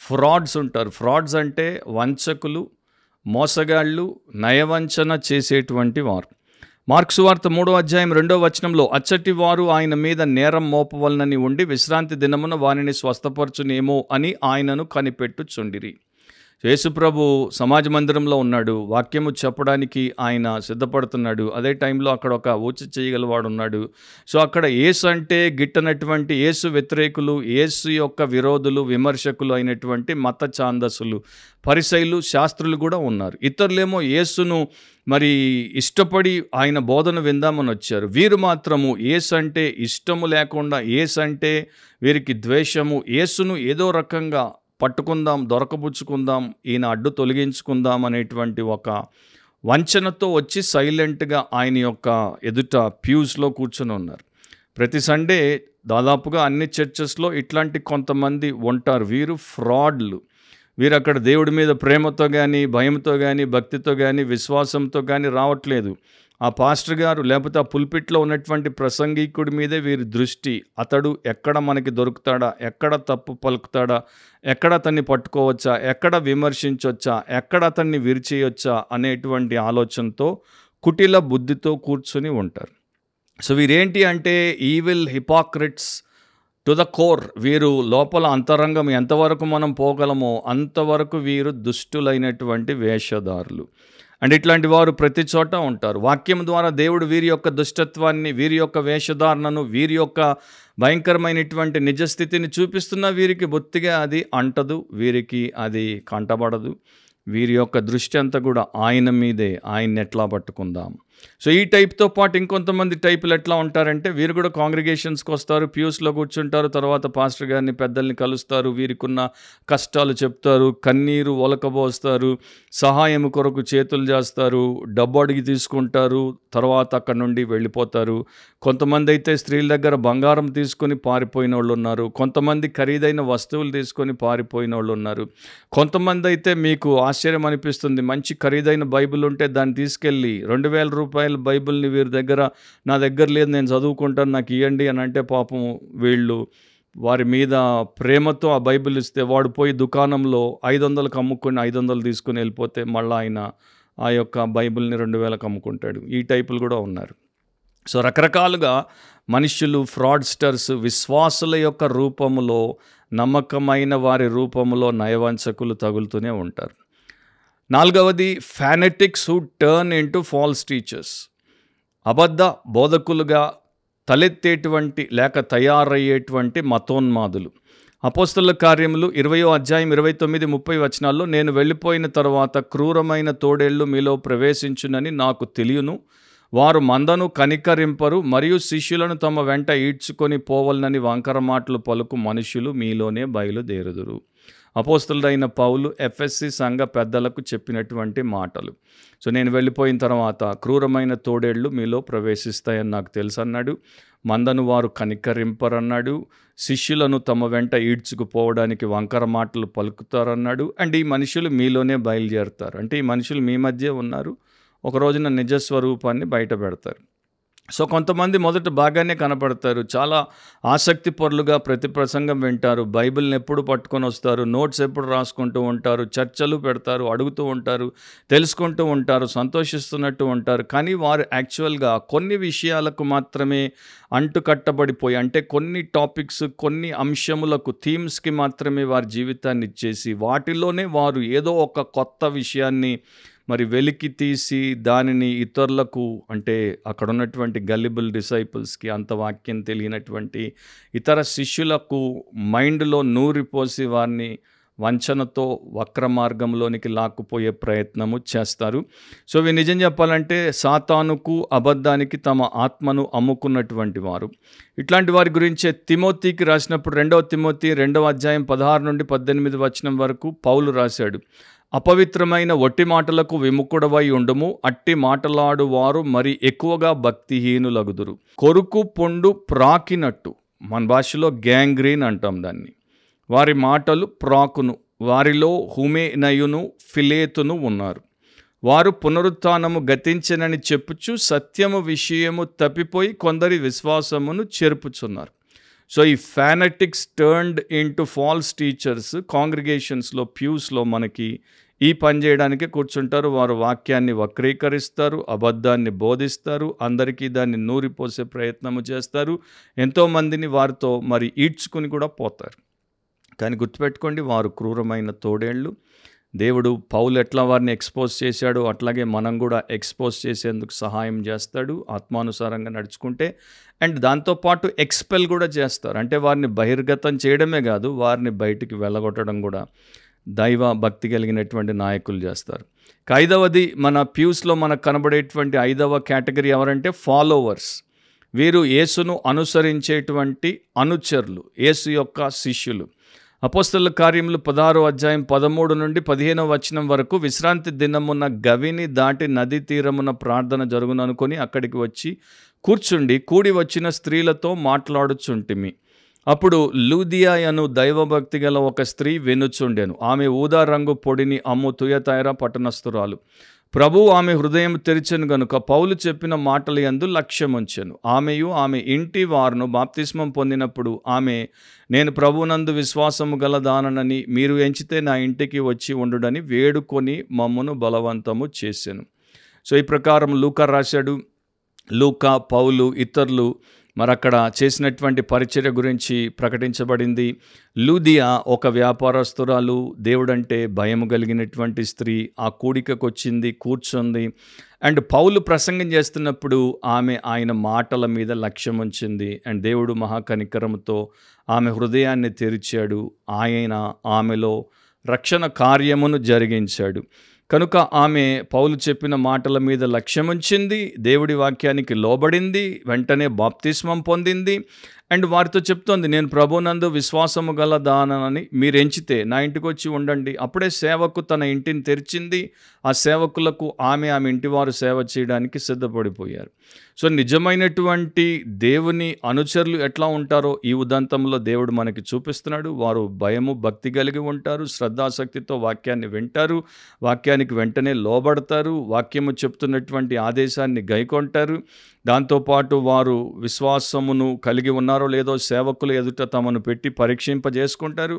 ఫ్రాడ్స్ ఉంటారు. ఫ్రాడ్స్ అంటే వంచకులు, మోసగాళ్ళు, నయవంచన చేసేటువంటి వారు. మార్కు సువార్త 3వ అధ్యాయం 2వ వచనంలో, అచ్చటి వారు ఆయన మీద నేరం మోపవలనని ఉండి విశ్రాంతి దినమున వారిని స్వస్థపరచునేమో అని ఆయనను కనిపెట్టుచుండిరి. యేసుప్రభు సమాజ మందిరంలో ఉన్నాడు, వాక్యము చెప్పడానికి ఆయన సిద్ధపడుతున్నాడు. అదే టైంలో అక్కడ ఒక ఊచ చేయగలవాడు ఉన్నాడు. సో అక్కడ యేసు అంటే గిట్టనటువంటి యేసు వ్యతిరేకులు, యేసు యొక్క విరోధులు, విమర్శకులు అయినటువంటి మత ఛాందసులు, పరిసయ్యులు, శాస్త్రులు కూడా ఉన్నారు. ఇతరులేమో యేసును మరి ఇష్టపడి ఆయన బోధన విందామని వచ్చారు. వీరు మాత్రము యేసు అంటే ఇష్టము లేకుండా, యేసు అంటే వీరికి ద్వేషము, యేసును ఏదో రకంగా పట్టుకుందాం, దొరకబుచ్చుకుందాం, ఈయన అడ్డు తొలగించుకుందాం అనేటువంటి ఒక వంచనతో వచ్చి సైలెంట్గా ఆయన యొక్క ఎదుట ప్యూస్లో కూర్చొని ఉన్నారు. ప్రతి సండే దాదాపుగా అన్ని చర్చెస్లో ఇట్లాంటి కొంతమంది ఉంటారు. వీరు ఫ్రాడ్లు. వీరు అక్కడ దేవుడి మీద ప్రేమతో కానీ, భయంతో కానీ, భక్తితో కానీ, విశ్వాసంతో కానీ రావట్లేదు. ఆ పాస్టర్ గారు లేకపోతే ఆ పుల్పిట్లో ఉన్నటువంటి ప్రసంగికుడి మీదే వీరి దృష్టి. అతడు ఎక్కడ మనకి దొరుకుతాడా, ఎక్కడ తప్పు పలుకుతాడా, ఎక్కడ అతన్ని పట్టుకోవచ్చా, ఎక్కడ విమర్శించవచ్చా, ఎక్కడ అతన్ని విరిచేయొచ్చా అనేటువంటి ఆలోచనతో, కుటిల బుద్ధితో కూర్చొని ఉంటారు. సో వీరేంటి అంటే ఈవిల్ హిపాక్రిట్స్ టు ద కోర్. వీరు లోపల అంతరంగం ఎంతవరకు మనం పోగలమో అంతవరకు వీరు దుష్టులైనటువంటి వేషధారులు. అండ్ ఇట్లాంటి వారు ప్రతి చోట ఉంటారు. వాక్యం ద్వారా దేవుడు వీరి యొక్క దుష్టత్వాన్ని, వీరి యొక్క వేషధారణను, వీరి యొక్క భయంకరమైనటువంటి నిజస్థితిని చూపిస్తున్నా వీరికి బొత్తిగా అది అంటదు, వీరికి అది కంటబడదు. వీరి యొక్క దృష్టి అంతా కూడా ఆయన మీదే, ఆయన్ని ఎట్లా పట్టుకుందాం. సో ఈ టైప్తో పాటు ఇంకొంతమంది టైపులు ఎట్లా ఉంటారంటే, వీరు కూడా కాంగ్రిగేషన్స్కి వస్తారు, ప్యూస్లో కూర్చుంటారు, తర్వాత పాస్టర్ గారిని, పెద్దల్ని కలుస్తారు, వీరికున్న కష్టాలు చెప్తారు, కన్నీరు ఒలకబోస్తారు, సహాయం కొరకు చేతులు చేస్తారు, డబ్బు అడిగి తీసుకుంటారు, తర్వాత అక్కడ నుండి వెళ్ళిపోతారు. కొంతమంది అయితే స్త్రీల దగ్గర బంగారం తీసుకొని పారిపోయిన వాళ్ళు ఉన్నారు. కొంతమంది ఖరీదైన వస్తువులు తీసుకొని పారిపోయిన వాళ్ళు ఉన్నారు. కొంతమంది అయితే మీకు ఆశ్చర్యం అనిపిస్తుంది, మంచి ఖరీదైన బైబిల్ ఉంటే దాన్ని తీసుకెళ్ళి 2000 రూపాయల బైబిల్ని వీరి దగ్గర, నా దగ్గర లేదు, నేను చదువుకుంటాను, నాకు ఇవ్వండి అని అంటే పాపం వీళ్ళు వారి మీద ప్రేమతో ఆ బైబిల్ ఇస్తే వాడు పోయి దుకాణంలో 500కి అమ్ముకొని 500 తీసుకుని వెళ్ళిపోతే మళ్ళీ ఆయన ఆ యొక్క బైబిల్ని 2000కి అమ్ముకుంటాడు. ఈ టైపులు కూడా ఉన్నారు. సో రకరకాలుగా మనుష్యులు, ఫ్రాడ్స్టర్స్, విశ్వాసుల యొక్క రూపములో, నమ్మకమైన వారి రూపములో నయవంచకులు తగులుతూనే ఉంటారు. నాలుగవది, fanatics who turn into false teachers. అబద్ధ బోధకులుగా తలెత్తేటువంటి లేక తయారయ్యేటువంటి మతోన్మాదులు. అపోస్తలుల కార్యములు 20వ అధ్యాయం 29-30 వచనాల్లో, నేను వెళ్ళిపోయిన తర్వాత క్రూరమైన తోడేళ్ళు మీలో ప్రవేశించునని నాకు తెలియను, వారు మందను కనికరింపరు, మరియు శిష్యులను తమ వెంట ఈడ్చుకొని పోవలనని వంకర మాటలు పలుకు మనుషులు మీలోనే బయలుదేరుదురు. అపోస్తలుడైన పౌలు ఎఫెస్సి సంఘ పెద్దలకు చెప్పినటువంటి మాటలు. సో నేను వెళ్ళిపోయిన తర్వాత క్రూరమైన తోడేళ్లు మీలో ప్రవేశిస్తాయని నాకు తెలుసు అన్నాడు. మందను వారు కనికరింపరన్నాడు. శిష్యులను తమ వెంట ఈడ్చుకుపోవడానికి వంకర మాటలు పలుకుతారన్నాడు. అండ్ ఈ మనుషులు మీలోనే బయలుదేరుతారు. అంటే ఈ మనుషులు మీ మధ్య ఉన్నారు, ఒక రోజున నిజస్వరూపాన్ని బయట పెడతారు. సో కొంతమంది మొదట బాగానే కనపడతారు, చాలా ఆసక్తి పరులుగా ప్రతి ప్రసంగం వింటారు, బైబిల్ని ఎప్పుడు పట్టుకొని వస్తారు, నోట్స్ ఎప్పుడు రాసుకుంటూ ఉంటారు, చర్చలు పెడతారు, అడుగుతూ ఉంటారు, తెలుసుకుంటూ ఉంటారు, సంతోషిస్తున్నట్టు ఉంటారు. కానీ వారు యాక్చువల్గా కొన్ని విషయాలకు మాత్రమే అంటుకట్టబడిపోయి, అంటే కొన్ని టాపిక్స్, కొన్ని అంశములకు, థీమ్స్కి మాత్రమే వారి జీవితాన్ని ఇచ్చేసి వాటిలోనే వారు ఏదో ఒక కొత్త విషయాన్ని మరి వెలికి తీసి దానిని ఇతరులకు, అంటే అక్కడ ఉన్నటువంటి గల్లిబుల్ డిసైపుల్స్కి, అంత వాక్యం తెలియనటువంటి ఇతర శిష్యులకు మైండ్లో నూరిపోసి వారిని వంచనతో వక్ర మార్గంలోనికి లాక్కుపోయే ప్రయత్నము చేస్తారు. సో ఇవి నిజం చెప్పాలంటే సాతానుకు, అబద్ధానికి తమ ఆత్మను అమ్ముకున్నటువంటి వారు. ఇట్లాంటి వారి గురించే తిమోతికి రాసినప్పుడు 2వ తిమోతి 2వ అధ్యాయం 16 నుండి 18 వచనం వరకు పౌలు రాశాడు. అపవిత్రమైన ఒట్టి మాటలకు విముఖుడవై ఉండుము, అట్టి మాటలాడు వారు మరి ఎక్కువగా భక్తిహీనులగుదురు. కొరుకు పొండు ప్రాకినట్టు, మన భాషలో గ్యాంగ్రీన్ అంటాం దాన్ని, వారి మాటలు ప్రాకును, వారిలో హుమేనయును ఫిలేతును ఉన్నారు. వారు పునరుత్థానము గతించనని చెప్పుచు సత్యము విషయము తప్పిపోయి కొందరి విశ్వాసమును చెరుపుచున్నారు. సో ఈ ఫానటిక్స్ టర్న్డ్ ఇంటూ ఫాల్స్ టీచర్స్ కాంగ్రిగేషన్స్లో, ప్యూస్లో మనకి ఈ పని చేయడానికే కూర్చుంటారు. వారు వాక్యాన్ని వక్రీకరిస్తారు, అబద్ధాన్ని బోధిస్తారు, అందరికీ దాన్ని నూరిపోసే ప్రయత్నము చేస్తారు, ఎంతోమందిని వారితో మరి ఈడ్చుకుని కూడా పోతారు. కానీ గుర్తుపెట్టుకోండి, వారు క్రూరమైన తోడేళ్ళు. దేవుడు పౌలు ఎట్లా వారిని ఎక్స్పోజ్ చేశాడో అట్లాగే మనం కూడా ఎక్స్పోజ్ చేసేందుకు సహాయం చేస్తాడు ఆత్మానుసారంగా నడుచుకుంటే. అండ్ దాంతోపాటు ఎక్స్పెల్ కూడా చేస్తారు, అంటే వారిని బహిర్గతం చేయడమే కాదు, వారిని బయటికి వెళ్ళగొట్టడం కూడా దైవ భక్తి కలిగినటువంటి నాయకులు చేస్తారు. 5వది మన ప్యూస్లో మనకు కనబడేటువంటి 5వ కేటగిరీ ఎవరంటే ఫాలోవర్స్. వీరు యేసును అనుసరించేటువంటి అనుచరులు, యేసు యొక్క శిష్యులు. అపోస్తలుల కార్యములు 16వ అధ్యాయం 13 నుండి 15వ వచనం వరకు, విశ్రాంతి దినమున గవిని దాటి నది తీరమున ప్రార్థన జరుగుననుకొని అక్కడికి వచ్చి కూర్చుండి కూడి వచ్చిన స్త్రీలతో మాట్లాడుచుంటిమి. అప్పుడు లూదియా అను దైవభక్తి గల ఒక స్త్రీ వినుచుండెను. ఆమె ఊదా రంగు పొడిని అమ్ము తుయతైర పట్టణస్థురాలు. ప్రభువు ఆమె హృదయం తెరిచెను గనుక పౌలు చెప్పిన మాటల యందు లక్ష్యముంచెను. ఆమెయు ఆమె ఇంటి వారును బాప్తిస్మం పొందినప్పుడు ఆమె, నేను ప్రభువునందు విశ్వాసము గలదానని మీరు ఎంచితే నా ఇంటికి వచ్చి ఉండుడని వేడుకొని మమ్మును బలవంతము చేసెను. సో ఈ ప్రకారం లూకా రాశాడు. లూకా, పౌలు, ఇతరులు మరక్కడ చేసినటువంటి పరిచర్య గురించి ప్రకటించబడింది. లూదియా ఒక వ్యాపారస్తురాలు, దేవుడంటే భయం కలిగినటువంటి స్త్రీ. ఆ కూడికకు వచ్చింది, కూర్చుంది. అండ్ పౌలు ప్రసంగం చేస్తున్నప్పుడు ఆమె ఆయన మాటల మీద లక్ష్యం ఉంచింది. అండ్ దేవుడు మహాకనికరముతో ఆమె హృదయాన్ని తెరిచాడు. ఆయన ఆమెలో రక్షణ కార్యమును జరిగించాడు. కనుక ఆమె పౌలు చెప్పిన మాటల మీద లక్ష్యముంచింది, దేవుడి వాక్యానికి లోబడింది, వెంటనే బాప్తిస్మం పొందింది. అండ్ వారితో చెప్తోంది, నేను ప్రభువునందు విశ్వాసము గల దానని మీరు ఎంచితే నా ఇంటికి వచ్చి ఉండండి. అప్పుడే సేవకు తన ఇంటిని తెరిచింది. ఆ సేవకులకు ఆమె ఇంటి వారు సేవ చేయడానికి సిద్ధపడిపోయారు. సో నిజమైనటువంటి దేవుని అనుచరులు ఎట్లా ఉంటారో ఈ ఉదంతంలో దేవుడు మనకి చూపిస్తున్నాడు. వారు భయము, భక్తి కలిగి ఉంటారు, శ్రద్ధాసక్తితో వాక్యాన్ని వింటారు, వాక్యానికి వెంటనే లోబడతారు, వాక్యము చెప్తున్నటువంటి ఆదేశాన్ని గైకొంటారు. దాంతోపాటు వారు విశ్వాసమును కలిగి ఉన్నారో లేదో సేవకులు ఎదుట తమను పెట్టి పరీక్షింపజేసుకుంటారు.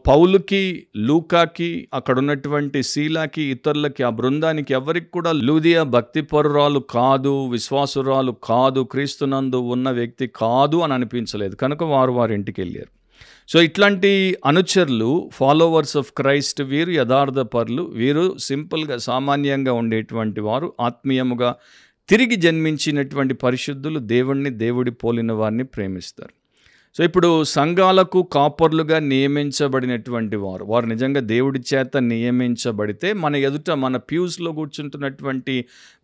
పౌలుకి, లూకాకి, అక్కడ ఉన్నటువంటి శీలాకి, ఇతరులకి, ఆ బృందానికి ఎవరికి కూడా లూదియా భక్తిపరురాలు కాదు, విశ్వాసురాలు కాదు, క్రీస్తునందు ఉన్న వ్యక్తి కాదు అని అనిపించలేదు. కనుక వారి ఇంటికి వెళ్ళారు. సో ఇట్లాంటి అనుచరులు, ఫాలోవర్స్ ఆఫ్ క్రైస్ట్, వీరు యథార్థ పరులు. వీరు సింపుల్గా, సామాన్యంగా ఉండేటువంటి వారు, ఆత్మీయముగా తిరిగి జన్మించినటువంటి పరిశుద్ధులు, దేవుణ్ణి, దేవుడి పోలిన వారిని ప్రేమిస్తారు. సో ఇప్పుడు సంఘాలకు కాపర్లుగా నియమించబడినటువంటి వారు నిజంగా దేవుడి చేత నియమించబడితే మన ఎదుట మన ప్యూస్లో కూర్చుంటున్నటువంటి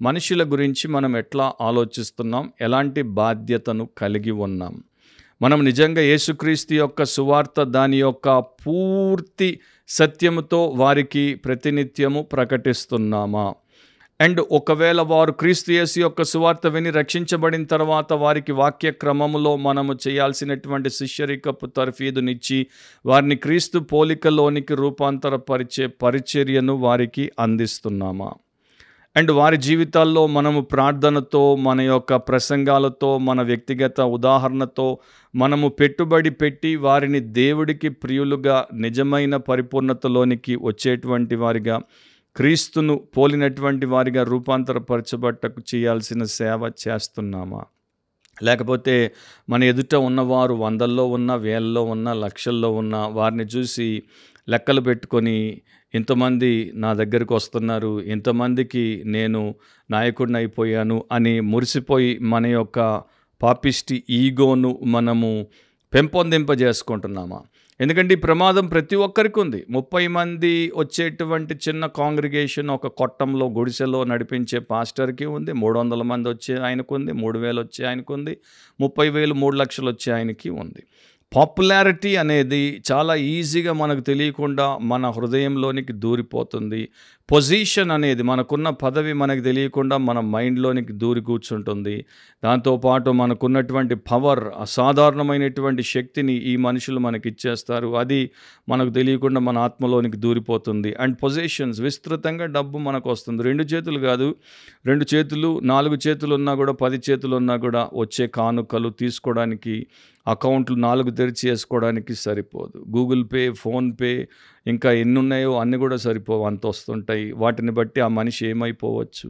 మనుషుల గురించి మనం ఎట్లా ఆలోచిస్తున్నాం, ఎలాంటి బాధ్యతను కలిగి ఉన్నాం, మనం నిజంగా యేసుక్రీస్తు యొక్క సువార్త దాని యొక్క పూర్తి సత్యముతో వారికి ప్రతినిత్యము ప్రకటిస్తున్నామా? అండ్ ఒకవేళ వారు క్రీస్తు యేసు యొక్క సువార్త విని రక్షించబడిన తర్వాత వారికి వాక్య క్రమములో మనము చేయాల్సినటువంటి శిష్యరికపు తర్ఫీదునిచ్చి వారిని క్రీస్తు పోలికలోనికి రూపాంతరపరిచే పరిచర్యను వారికి అందిస్తున్నామా? అండ్ వారి జీవితాల్లో మనము ప్రార్థనతో, మన యొక్క ప్రసంగాలతో, మన వ్యక్తిగత ఉదాహరణతో మనము పెట్టుబడి పెట్టి వారిని దేవుడికి ప్రియులుగా నిజమైన పరిపూర్ణతలోనికి వచ్చేటువంటి వారిగా, క్రీస్తును పోలినటువంటి వారిగా రూపాంతరపరచబట్టకు చేయాల్సిన సేవ చేస్తున్నామా? లేకపోతే మన ఎదుట ఉన్నవారు 100ల్లో ఉన్న, 1000లో ఉన్న, లక్షల్లో ఉన్న వారిని చూసి లెక్కలు పెట్టుకొని ఇంతమంది నా దగ్గరికి వస్తున్నారు, ఇంతమందికి నేను నాయకుడిని అయిపోయాను అని మురిసిపోయి మన యొక్క పాపిష్టి ఈగోను మనము పెంపొందింపజేసుకుంటున్నామా? ఎందుకంటే ఈ ప్రమాదం ప్రతి ఒక్కరికి ఉంది. 30 మంది వచ్చేటువంటి చిన్న కాంగ్రిగేషన్ ఒక కొట్టంలో గుడిసెలో నడిపించే పాస్టర్కి ఉంది, 300 మంది వచ్చే ఆయనకు ఉంది, 3000 వచ్చే ఆయనకు ఉంది, 30,000 3 లక్షలు వచ్చే ఆయనకి ఉంది. పాపులారిటీ అనేది చాలా ఈజీగా మనకు తెలియకుండా మన హృదయంలోనికి దూరిపోతుంది. పొజిషన్ అనేది, మనకున్న పదవి మనకు తెలియకుండా మన మైండ్లోనికి దూరి కూర్చుంటుంది. దాంతోపాటు మనకున్నటువంటి పవర్, అసాధారణమైనటువంటి శక్తిని ఈ మనుషులు మనకి ఇచ్చేస్తారు. అది మనకు తెలియకుండా మన ఆత్మలోనికి దూరిపోతుంది. అండ్ పొజిషన్స్, విస్తృతంగా డబ్బు మనకు వస్తుంది. 2 చేతులు కాదు, 2 చేతులు 4 చేతులు ఉన్నా కూడా, 10 చేతులు ఉన్నా కూడా వచ్చే కానుకలు తీసుకోవడానికి, అకౌంట్లు 4 తెరిచి వేసుకోవడానికి సరిపోదు. గూగుల్ పే, ఫోన్పే ఇంకా ఎన్ని ఉన్నాయో అన్నీ కూడా సరిపోవు, అంత వస్తుంటాయి. వాటిని బట్టి ఆ మనిషి ఏమైపోవచ్చు.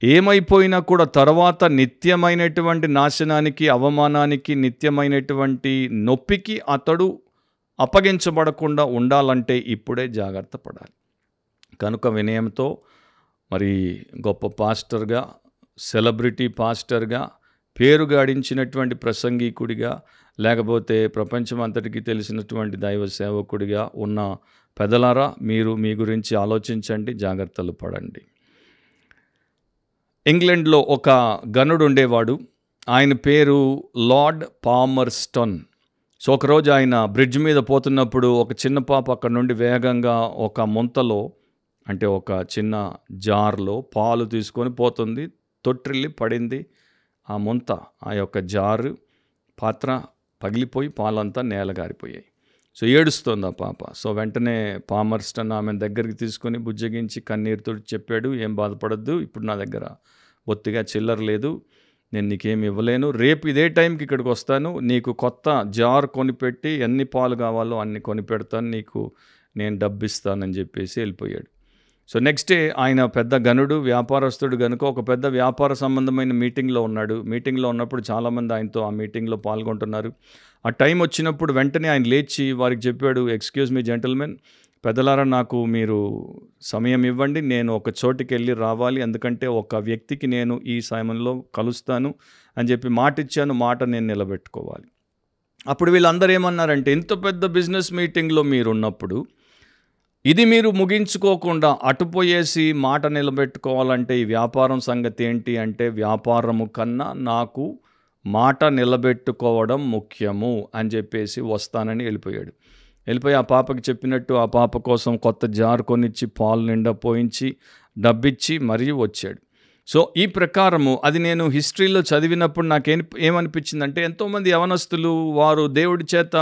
ఏమైపోయినా కూడా తర్వాత నిత్యమైనటువంటి నాశనానికి, అవమానానికి, నిత్యమైనటువంటి నొప్పికి అతడు అప్పగించబడకుండా ఉండాలంటే ఇప్పుడే జాగ్రత్త పడాలి. కనుక వినయంతో మరి గొప్ప పాస్టర్గా, సెలబ్రిటీ పాస్టర్గా, పేరు గాడించినటువంటి ప్రసంగికుడిగా, లేకపోతే ప్రపంచం అంతటికి తెలిసినటువంటి దైవ సేవకుడిగా ఉన్న పెదలారా, మీరు మీ గురించి ఆలోచించండి, జాగ్రత్తలు పడండి. ఇంగ్లాండ్లో ఒక గనుడు ఉండేవాడు. ఆయన పేరు లార్డ్ పామర్స్టన్. సో ఒకరోజు ఆయన బ్రిడ్జ్ మీద పోతున్నప్పుడు ఒక చిన్న పాప అక్కడ నుండి వేగంగా ఒక ముంతలో, అంటే ఒక చిన్న జార్లో పాలు తీసుకొని పోతుంది. తొట్టిల్లి పడింది ఆ ముంత, ఆ యొక్క జారు పాత్ర పగిలిపోయి పాలంతా నేలగారిపోయాయి. సో ఏడుస్తోంది ఆ పాప. సో వెంటనే పామర్స్టన్ ఆమెను దగ్గరికి తీసుకొని బుజ్జగించి కన్నీరుతో చెప్పాడు, ఏం బాధపడద్దు, ఇప్పుడు నా దగ్గర బొత్తిగా చిల్లర లేదు, నేను నీకేమి ఇవ్వలేను, రేపు ఇదే టైంకి ఇక్కడికి వస్తాను, నీకు కొత్త జార్ కొనిపెట్టి ఎన్ని పాలు కావాలో అన్ని కొనిపెడతాను, నీకు నేను డబ్బు ఇస్తానని చెప్పేసి వెళ్ళిపోయాడు. సో నెక్స్ట్ డే ఆయన పెద్ద గనుడు, వ్యాపారస్తుడు కనుక ఒక పెద్ద వ్యాపార సంబంధమైన మీటింగ్లో ఉన్నాడు. మీటింగ్లో ఉన్నప్పుడు చాలామంది ఆయనతో ఆ మీటింగ్లో పాల్గొంటున్నారు. ఆ టైం వచ్చినప్పుడు వెంటనే ఆయన లేచి వారికి చెప్పాడు, ఎక్స్క్యూజ్ మీ జెంటల్మెన్, పెద్దలారా నాకు మీరు సమయం ఇవ్వండి, నేను ఒక చోటికి వెళ్ళి రావాలి, ఎందుకంటే ఒక వ్యక్తికి నేను ఈ సమయంలో కలుస్తాను అని చెప్పి మాట ఇచ్చాను, మాట నేను నిలబెట్టుకోవాలి. అప్పుడు వీళ్ళందరూ ఏమన్నారంటే, ఇంత పెద్ద బిజినెస్ మీటింగ్లో మీరు ఉన్నప్పుడు ఇది మీరు ముగించుకోకుండా అటుపోయేసి మాట నిలబెట్టుకోవాలంటే ఈ వ్యాపారం సంగతి ఏంటి అంటే, వ్యాపారము కన్నా నాకు మాట నిలబెట్టుకోవడం ముఖ్యము అని చెప్పేసి వస్తానని వెళ్ళిపోయాడు. వెళ్ళిపోయి ఆ పాపకి చెప్పినట్టు ఆ పాప కోసం కొత్త జార్ కొనిచ్చి పాలు నిండా పోయించి డబ్బిచ్చి మరీ వచ్చాడు. సో ఈ ప్రకారము అది నేను హిస్టరీలో చదివినప్పుడు ఏమనిపించిందంటే, ఎంతోమంది యవనస్తులు వారు దేవుడి చేత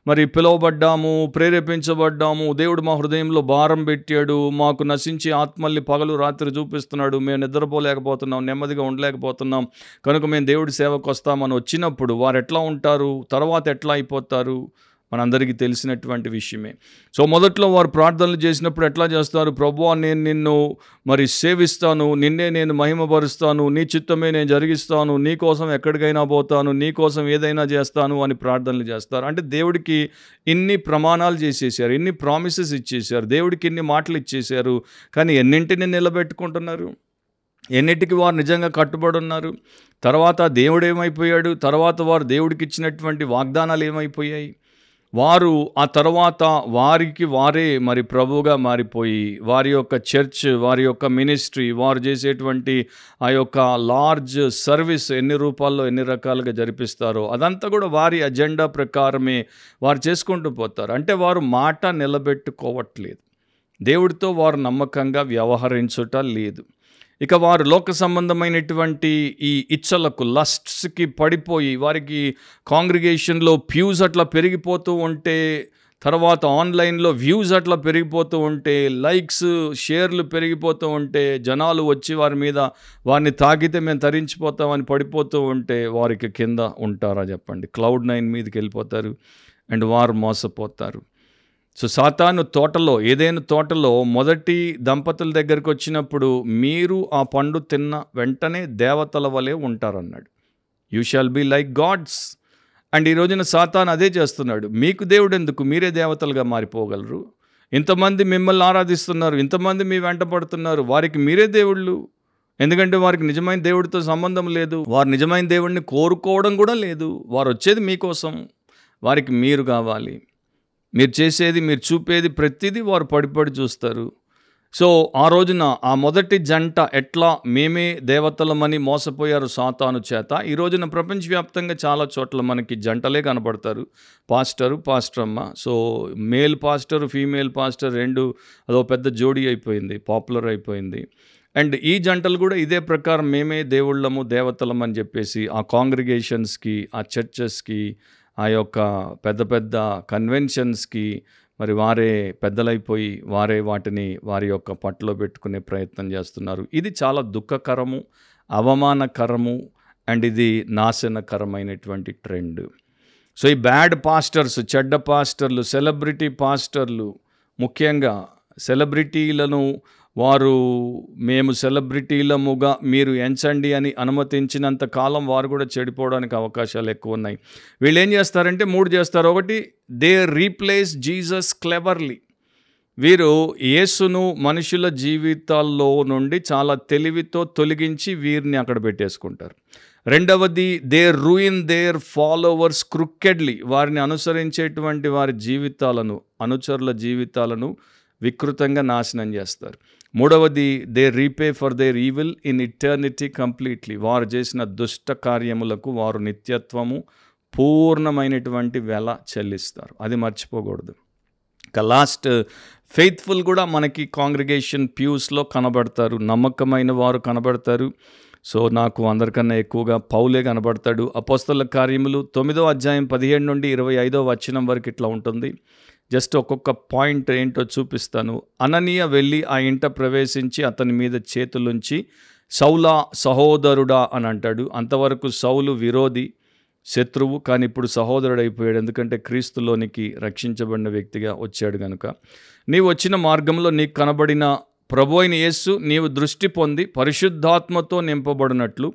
మరి పిలువబడ్డాము, ప్రేరేపించబడ్డాము, దేవుడు మా హృదయంలో భారం పెట్టాడు, మాకు నశించి ఆత్మల్ని పగలు రాత్రి చూపిస్తున్నాడు, మేము నిద్రపోలేకపోతున్నాం, నెమ్మదిగా ఉండలేకపోతున్నాం, కనుక మేము దేవుడి సేవకు వస్తామని వచ్చినప్పుడు వారు ఎట్లా ఉంటారు, తర్వాత ఎట్లా అయిపోతారు, మనందరికీ తెలిసినటువంటి విషయమే. సో మొదట్లో వారు ప్రార్థనలు చేసినప్పుడు ఎట్లా చేస్తారు, ప్రభువా నేను నిన్ను మరి సేవిస్తాను, నిన్నే నేను మహిమపరుస్తాను, నీ చిత్తమే నేను జరిగిస్తాను, నీ కోసం ఎక్కడికైనా పోతాను, నీ కోసం ఏదైనా చేస్తాను అని ప్రార్థనలు చేస్తారు. అంటే దేవుడికి ఇన్ని ప్రమాణాలు చేసేసారు, ఇన్ని ప్రామిసెస్ ఇచ్చేసారు, దేవుడికి ఇన్ని మాటలు ఇచ్చేసారు, కానీ ఎన్నింటిని నిలబెట్టుకుంటున్నారు? ఎన్నిటికి వారు నిజంగా కట్టుబడి ఉన్నారు? తర్వాత దేవుడు ఏమైపోయాడు? తర్వాత వారు దేవుడికి ఇచ్చినటువంటి వాగ్దానాలు ఏమైపోయాయి? వారు ఆ తర్వాత వారికి వారే మరి ప్రభువుగా మారిపోయి వారి యొక్క చర్చ్, వారి యొక్క మినిస్ట్రీ, వారు చేసేటువంటి ఆ యొక్క లార్జ్ సర్వీస్ ఎన్ని రూపాల్లో ఎన్ని రకాలుగా జరిపిస్తారో అదంతా కూడా వారి అజెండా ప్రకారమే వారు చేసుకుంటూ పోతారు. అంటే వారు మాట నిలబెట్టుకోవట్లేదు. దేవుడితో వారు నమ్మకంగా వ్యవహరించుట లేదు. ఇక వారు లోక సంబంధమైనటువంటి ఈ ఇచ్చలకు, లస్ట్స్కి పడిపోయి వారికి కాంగ్రిగేషన్లో ప్యూస్ అట్లా పెరిగిపోతూ ఉంటే, తర్వాత ఆన్లైన్లో వ్యూస్ అట్లా పెరిగిపోతూ ఉంటే, లైక్స్, షేర్లు పెరిగిపోతూ ఉంటే, జనాలు వచ్చి వారి మీద వారిని తాకితే మేము తరించిపోతామని పడిపోతూ ఉంటే వారికి కింద ఉంటారా చెప్పండి? Cloud9 మీదకి వెళ్ళిపోతారు అండ్ వారు మోసపోతారు. సో సాతాను తోటలో, ఏదైనా తోటలో మొదటి దంపతుల దగ్గరికి వచ్చినప్పుడు మీరు ఆ పండు తిన్న వెంటనే దేవతల వలె ఉంటారన్నాడు. You shall be like gods. And ఈ రోజున సాతాను అదే చేస్తున్నాడు. మీకు దేవుడు ఎందుకు? మీరే దేవతలుగా మారిపోగలరు. ఇంతమంది మిమ్మల్ని ఆరాధిస్తున్నారు, ఇంతమంది మీ వెంట పడుతున్నారు, వారికి మీరే దేవుళ్ళు. ఎందుకంటే వారికి నిజమైన దేవుడితో సంబంధం లేదు, వారు నిజమైన దేవుడిని కోరుకోవడం కూడా లేదు. వారు వచ్చేది మీకోసం, వారికి మీరు కావాలి. మీరు చేసేది, మీరు చూపేది ప్రతిదీ వారు పడిపడి చూస్తారు. సో ఆ రోజున ఆ మొదటి జంట ఎట్లా మేమే దేవతలమని మోసపోయారు సాతాను చేత. ఈ రోజున ప్రపంచవ్యాప్తంగా చాలా చోట్ల మనకి జంటలే కనపడతారు, పాస్టరు, పాస్టరమ్మ. So male pastor, female pastor రెండు అదో పెద్ద జోడీ అయిపోయింది, పాపులర్ అయిపోయింది. అండ్ ఈ జంటలు కూడా ఇదే ప్రకారం మేమే దేవుళ్ళము, దేవతలం అని చెప్పేసి ఆ కాంగ్రిగేషన్స్కి, ఆ చర్చెస్కి, ఆ యొక్క పెద్ద పెద్ద కన్వెన్షన్స్కి మరి వారే పెద్దలైపోయి వారే వాటిని వారి యొక్క పట్టులో పెట్టుకునే ప్రయత్నం చేస్తున్నారు. ఇది చాలా దుఃఖకరము, అవమానకరము అండ్ ఇది నాశనకరమైనటువంటి ట్రెండ్. సో ఈ బ్యాడ్ పాస్టర్స్, చెడ్డ పాస్టర్లు, సెలబ్రిటీ పాస్టర్లు, ముఖ్యంగా సెలబ్రిటీలను వారు మేము సెలబ్రిటీలముగా మీరు ఎంచండి అని అనుమతించినంత కాలం వారు కూడా చెడిపోవడానికి అవకాశాలు ఎక్కువ ఉన్నాయి. వీళ్ళు ఏం చేస్తారంటే 3 చేస్తారు. ఒకటి, దే రీప్లేస్ జీసస్ క్లెవర్లీ. వీరు యేసును మనుషుల జీవితాల్లో నుండి చాలా తెలివితో తొలగించి వీరిని అక్కడ పెట్టేసుకుంటారు. రెండవది, దే రూయిన్ దేర్ ఫాలోవర్స్ క్రుక్కెడ్లీ. వారిని అనుసరించేటువంటి వారి జీవితాలను, అనుచరుల జీవితాలను వికృతంగా నాశనం చేస్తారు. మూడవది, they repay for their evil in eternity completely. వారు చేసిన దుష్ట కార్యములకు వారు నిత్యత్వము పూర్ణమైనటువంటి వెల చెల్లిస్తారు. అది మర్చిపోకూడదు. ఇక లాస్ట్, ఫెయిత్ఫుల్ కూడా మనకి కాంగ్రిగేషన్ ప్యూస్లో కనబడతారు, నమ్మకమైన వారు కనబడతారు. సో నాకు అందరికన్నా ఎక్కువగా పౌలే కనబడతాడు. అపోస్తలుల కార్యములు 9వ అధ్యాయం 17 నుండి 25వ వచనం వరకు ఇట్లా ఉంటుంది. జస్ట్ ఒక్కొక్క పాయింట్ ఏంటో చూపిస్తాను. అననీయ వెళ్ళి ఆ ఇంట ప్రవేశించి అతని మీద చేతులుంచి సౌలా సహోదరుడా అని అంటాడు. అంతవరకు సౌలు విరోధి, శత్రువు, కానీ ఇప్పుడు సహోదరుడైపోయాడు. ఎందుకంటే క్రీస్తులోనికి రక్షించబడిన వ్యక్తిగా వచ్చాడు కనుక. నీవు వచ్చిన మార్గంలో నీకు కనబడిన ప్రభు అయిన యేసు నీవు దృష్టి పొంది పరిశుద్ధాత్మతో నింపబడినట్లు.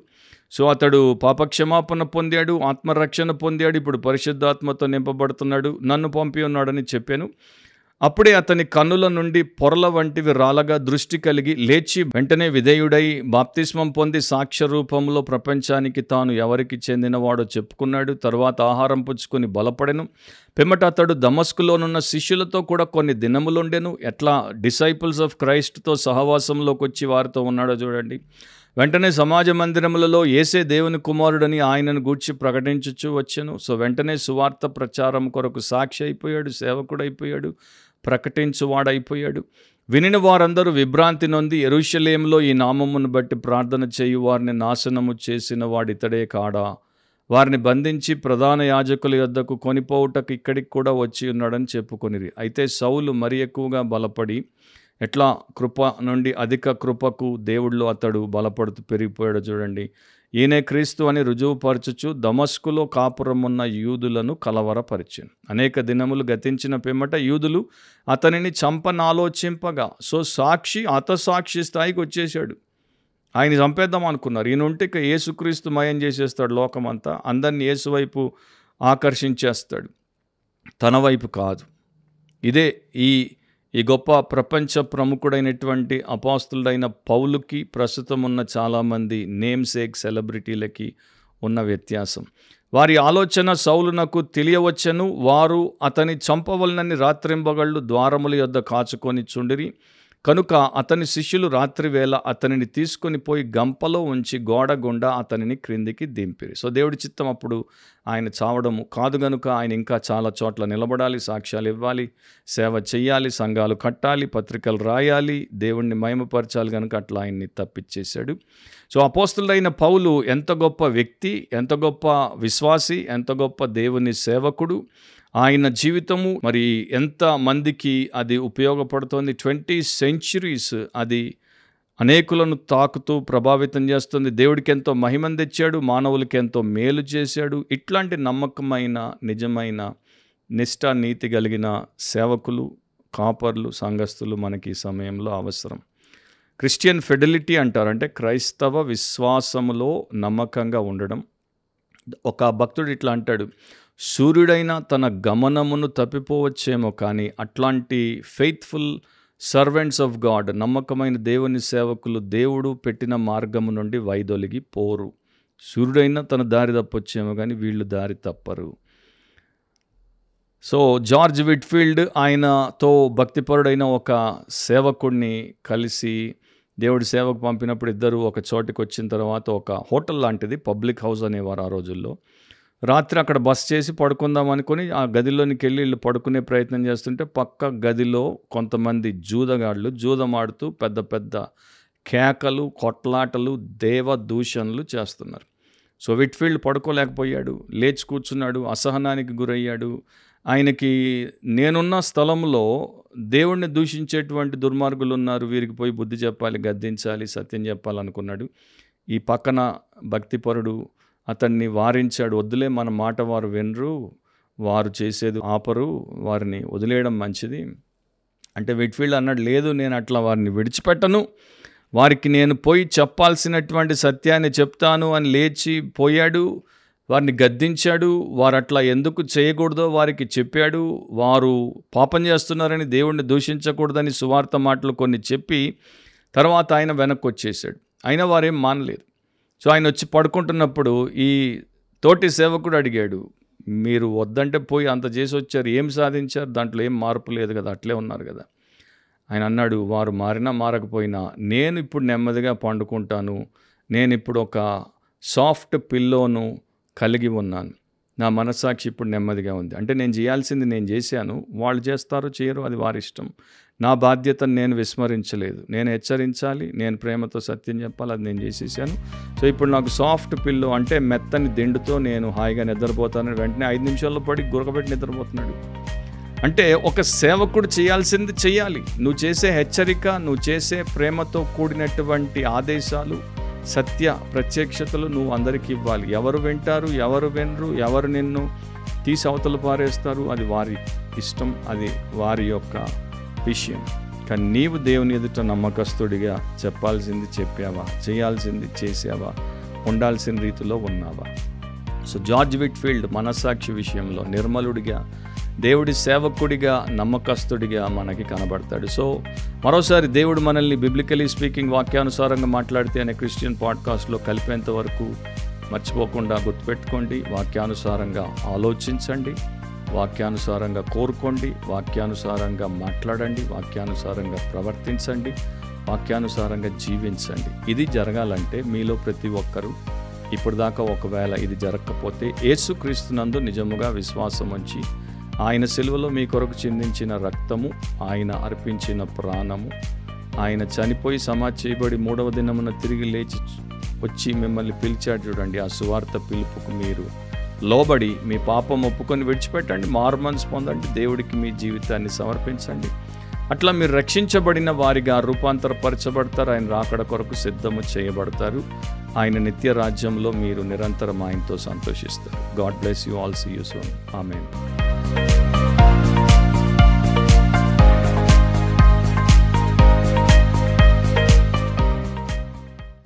సో అతడు పాపక్షమాపణ పొందాడు, ఆత్మరక్షణ పొందాడు, ఇప్పుడు పరిశుద్ధాత్మతో నింపబడుతున్నాడు, నన్ను పంపి ఉన్నాడని చెప్పాను. అప్పుడే అతని కన్నుల నుండి పొరల వంటివి రాలగా దృష్టి కలిగి లేచి వెంటనే విధేయుడై బాప్తిస్మం పొంది సాక్ష్య రూపంలో ప్రపంచానికి తాను ఎవరికి చెందినవాడో చెప్పుకున్నాడు. తర్వాత ఆహారం పుచ్చుకొని బలపడెను. పిమ్మట అతడు దమస్కులోనున్న శిష్యులతో కూడా కొన్ని దినములుండెను. ఎట్లా డిసైపుల్స్ ఆఫ్ క్రైస్ట్తో సహవాసంలోకి వచ్చి వారితో ఉన్నాడో చూడండి. వెంటనే సమాజ మందిరములలో యేసే దేవుని కుమారుడని ఆయనను గూర్చి ప్రకటించుచూ వచ్చెను. సో వెంటనే సువార్త ప్రచారం కొరకు సాక్షి అయిపోయాడు, సేవకుడైపోయాడు, ప్రకటించువాడైపోయాడు. వినిన వారందరూ విభ్రాంతి నొంది యెరూషలేములో ఈ నామమును బట్టి ప్రార్థన చేయు వారిని నాశనము చేసిన వాడితడే కాడా, వారిని బంధించి ప్రధాన యాజకుల యొద్దకు కొనిపోవుటకు ఇక్కడికి కూడా వచ్చి ఉన్నాడని చెప్పుకొనిరి. అయితే సౌలు మరి ఎక్కువగా బలపడి ఎట్లా కృప నుండి అధిక కృపకు దేవుళ్ళు అతడు బలపడుతూ పెరిగిపోయాడో చూడండి. ఈయనే క్రీస్తు అని రుజువుపరచుచు దమస్కులో కాపురమున్న యూదులను కలవరపరిచెను. అనేక దినములు గతించిన పిమ్మట యూదులు అతనిని చంపనాలోచింపగా, సో సాక్షి హతసాక్షి స్థాయికి వచ్చేసాడు. ఆయన చంపేద్దాం అనుకున్నారు. ఈయన ఉంటే ఇక యేసుక్రీస్తు మయం చేసేస్తాడు లోకమంతా, అందరినీ యేసు వైపు ఆకర్షించేస్తాడు, తన వైపు కాదు. ఇదే ఈ గొప్ప ప్రపంచ ప్రముఖుడైనటువంటి అపోస్తలుడైన పౌలుకి ప్రస్తుతం ఉన్న చాలామంది నేమ్ సేక్ సెలబ్రిటీలకి ఉన్న వ్యత్యాసం. వారి ఆలోచన సౌలునకు తెలియవచ్చెను. వారు అతని చంపవలనని రాత్రింబగళ్ళు ద్వారముల యొద్ద కాచుకొని చుండిరి. కనుక అతని శిష్యులు రాత్రివేళ అతనిని తీసుకొని పోయి గంపలో ఉంచి గోడ గుండా అతనిని క్రిందికి దింపిరి. సో దేవుడి చిత్తం అప్పుడు ఆయన చావడము కాదు గనుక ఆయన ఇంకా చాలా చోట్ల నిలబడాలి, సాక్ష్యాలు ఇవ్వాలి, సేవ చేయాలి, సంఘాలు కట్టాలి, పత్రికలు రాయాలి, దేవుణ్ణి మహిమపరచాలి కనుక అట్లా ఆయన్ని తప్పిచ్చేశాడు. సో అపోస్తలుడైన పౌలు ఎంత గొప్ప వ్యక్తి, ఎంత గొప్ప విశ్వాసి, ఎంత గొప్ప దేవుని సేవకుడు. ఆయన జీవితము మరి ఎంత మందికి అది ఉపయోగపడుతోంది. 20 centuries అది అనేకులను తాకుతూ ప్రభావితం చేస్తుంది. దేవుడికి ఎంతో మహిమను తెచ్చాడు, మానవులకి ఎంతో మేలు చేశాడు. ఇట్లాంటి నమ్మకమైన, నిజమైన, నిష్ఠా నీతి కలిగిన సేవకులు, కాపర్లు, సంఘస్థులు మనకి ఈ సమయంలో అవసరం. క్రిస్టియన్ ఫిడెలిటీ అంటారు, అంటే క్రైస్తవ విశ్వాసములో నమ్మకంగా ఉండడం. ఒక భక్తుడు ఇట్లా అంటాడు, సూర్యుడైన తన గమనమును తప్పిపోవచ్చేమో కానీ అట్లాంటి ఫెయిత్ఫుల్ సర్వెంట్స్ ఆఫ్ గాడ్, నమ్మకమైన దేవుని సేవకులు దేవుడు పెట్టిన మార్గము నుండి వైదొలిగి పోరు. సూర్యుడైనా తన దారి తప్పొచ్చేమో కానీ వీళ్ళు దారి తప్పరు. సో జార్జ్ విట్ఫీల్డ్ ఆయనతో భక్తిపరుడైన ఒక సేవకుడిని కలిసి దేవుడి సేవకు పంపినప్పుడు ఇద్దరు ఒక చోటికి వచ్చిన తర్వాత ఒక హోటల్ లాంటిది, పబ్లిక్ హౌస్ అనేవారు ఆ రోజుల్లో. రాత్రి అక్కడ బస్ చేసి పడుకుందాం అనుకుని ఆ గదిలోనికి వెళ్ళి వీళ్ళు పడుకునే ప్రయత్నం చేస్తుంటే పక్క గదిలో కొంతమంది జూదగాళ్ళు జూదమాడుతూ పెద్ద పెద్ద కేకలు, కొట్లాటలు, దేవదూషణలు చేస్తున్నారు. సో విట్ఫీల్డ్ పడుకోలేకపోయాడు, లేచి కూర్చున్నాడు, అసహనానికి గురయ్యాడు. ఆయనకి నేనున్న స్థలంలో దేవుణ్ణి దూషించేటువంటి దుర్మార్గులు ఉన్నారు, వీరికి పోయి బుద్ధి చెప్పాలి, గద్దించాలి, సత్యం చెప్పాలనుకున్నాడు. ఈ పక్కన భక్తిపరుడు అతన్ని వారించాడు, వద్దులే మన మాట వారు వినరు, వారు చేసేది ఆపరు, వారిని వదిలేయడం మంచిది అంటే విట్ఫీల్డ్ అన్నాడు, లేదు నేను అట్లా వారిని విడిచిపెట్టను, వారికి నేను పోయి చెప్పాల్సినటువంటి సత్యాన్ని చెప్తాను అని లేచి పోయాడు. వారిని గద్దించాడు, వారు అట్లా ఎందుకు చేయకూడదో వారికి చెప్పాడు. వారు పాపం చేస్తున్నారని, దేవుణ్ణి దూషించకూడదని సువార్త మాటలు కొన్ని చెప్పి తర్వాత ఆయన వెనక్కి వచ్చేసాడు. అయినా వారేం మానలేదు. సో ఆయన వచ్చి పడుకుంటున్నప్పుడు ఈ తోటి సేవకుడు అడిగాడు, మీరు వద్దంటే పోయి అంత చేసి వచ్చారు, ఏం సాధించారు, దాంట్లో ఏం మార్పు లేదు కదా, అట్లే ఉన్నారు కదా. ఆయన అన్నాడు, వారు మారినా మారకపోయినా నేను ఇప్పుడు నెమ్మదిగా పండుకుంటాను, నేను ఇప్పుడు ఒక సాఫ్ట్ పిల్లోను కలిగి ఉన్నాను, నా మనస్సాక్షి ఇప్పుడు నెమ్మదిగా ఉంది. అంటే నేను చేయాల్సింది నేను చేశాను, వాళ్ళు చేస్తారో చేయరో అది వారి ఇష్టం. నా బాధ్యతను నేను విస్మరించలేదు, నేను హెచ్చరించాలి, నేను ప్రేమతో సత్యం చెప్పాలి, అది నేను చేసేసాను. సో ఇప్పుడు నాకు సాఫ్ట్ పిల్లో అంటే మెత్తని దిండుతో నేను హాయిగా నిద్రపోతానని వెంటనే 5 నిమిషాల్లో పడి గురకబెట్టి నిద్రపోతున్నాడు. అంటే ఒక సేవకుడు చేయాల్సింది చేయాలి. నువ్వు చేసే హెచ్చరిక, నువ్వు చేసే ప్రేమతో కూడినటువంటి ఆదేశాలు, సత్య ప్రత్యక్షతలు నువ్వు అందరికీ ఇవ్వాలి. ఎవరు వింటారు, ఎవరు వినరు, ఎవరు నిన్ను తీసి అవతల పారేస్తారు, అది వారి ఇష్టం, అది వారి యొక్క విషయం. కానీ నీవు దేవుని ఎదుట నమ్మకస్తుడిగా చెప్పాల్సింది చెప్పావా, చేయాల్సింది చేసావా, ఉండాల్సిన రీతిలో ఉన్నావా? సో జార్జ్ విట్ఫీల్డ్ మనస్సాక్షి విషయంలో నిర్మలుడిగా, దేవుడి సేవకుడిగా, నమ్మకస్తుడిగా మనకి కనబడతాడు. సో మరోసారి దేవుడు మనల్ని బిబ్లికలీ స్పీకింగ్ వాక్యానుసారంగా మాట్లాడితే అనే క్రిస్టియన్ పాడ్కాస్ట్లో కలిపేంత వరకు మర్చిపోకుండా గుర్తుపెట్టుకోండి, వాక్యానుసారంగా ఆలోచించండి, వాక్యానుసారంగా కోరుకోండి, వాక్యానుసారంగా మాట్లాడండి, వాక్యానుసారంగా ప్రవర్తించండి, వాక్యానుసారంగా జీవించండి. ఇది జరగాలంటే మీలో ప్రతి ఒక్కరూ ఇప్పుడు దాకా ఒకవేళ ఇది జరగకపోతే యేసుక్రీస్తునందు నిజముగా విశ్వాసం ఉంచి ఆయన సిలువలో మీ కొరకు చిందించిన రక్తము, ఆయన అర్పించిన ప్రాణము, ఆయన చనిపోయి సమాధి చేయబడి 3వ దినమున తిరిగి లేచి వచ్చి మిమ్మల్ని పిలిచాడు చూడండి. ఆ సువార్త పిలుపుకు మీరు లోబడి మీ పాపం ఒప్పుకొని విడిచిపెట్టండి, మారుమనసు పొందండి, దేవుడికి మీ జీవితాన్ని సమర్పించండి. అట్లా మీరు రక్షించబడిన వారిగా రూపాంతరపరచబడతారు, ఆయన రాకడ కొరకు సిద్ధము చేయబడతారు. ఆయన నిత్య రాజ్యంలో మీరు నిరంతరం ఆయనతో సంతోషిస్తారు. God bless you all. See you soon. Amen.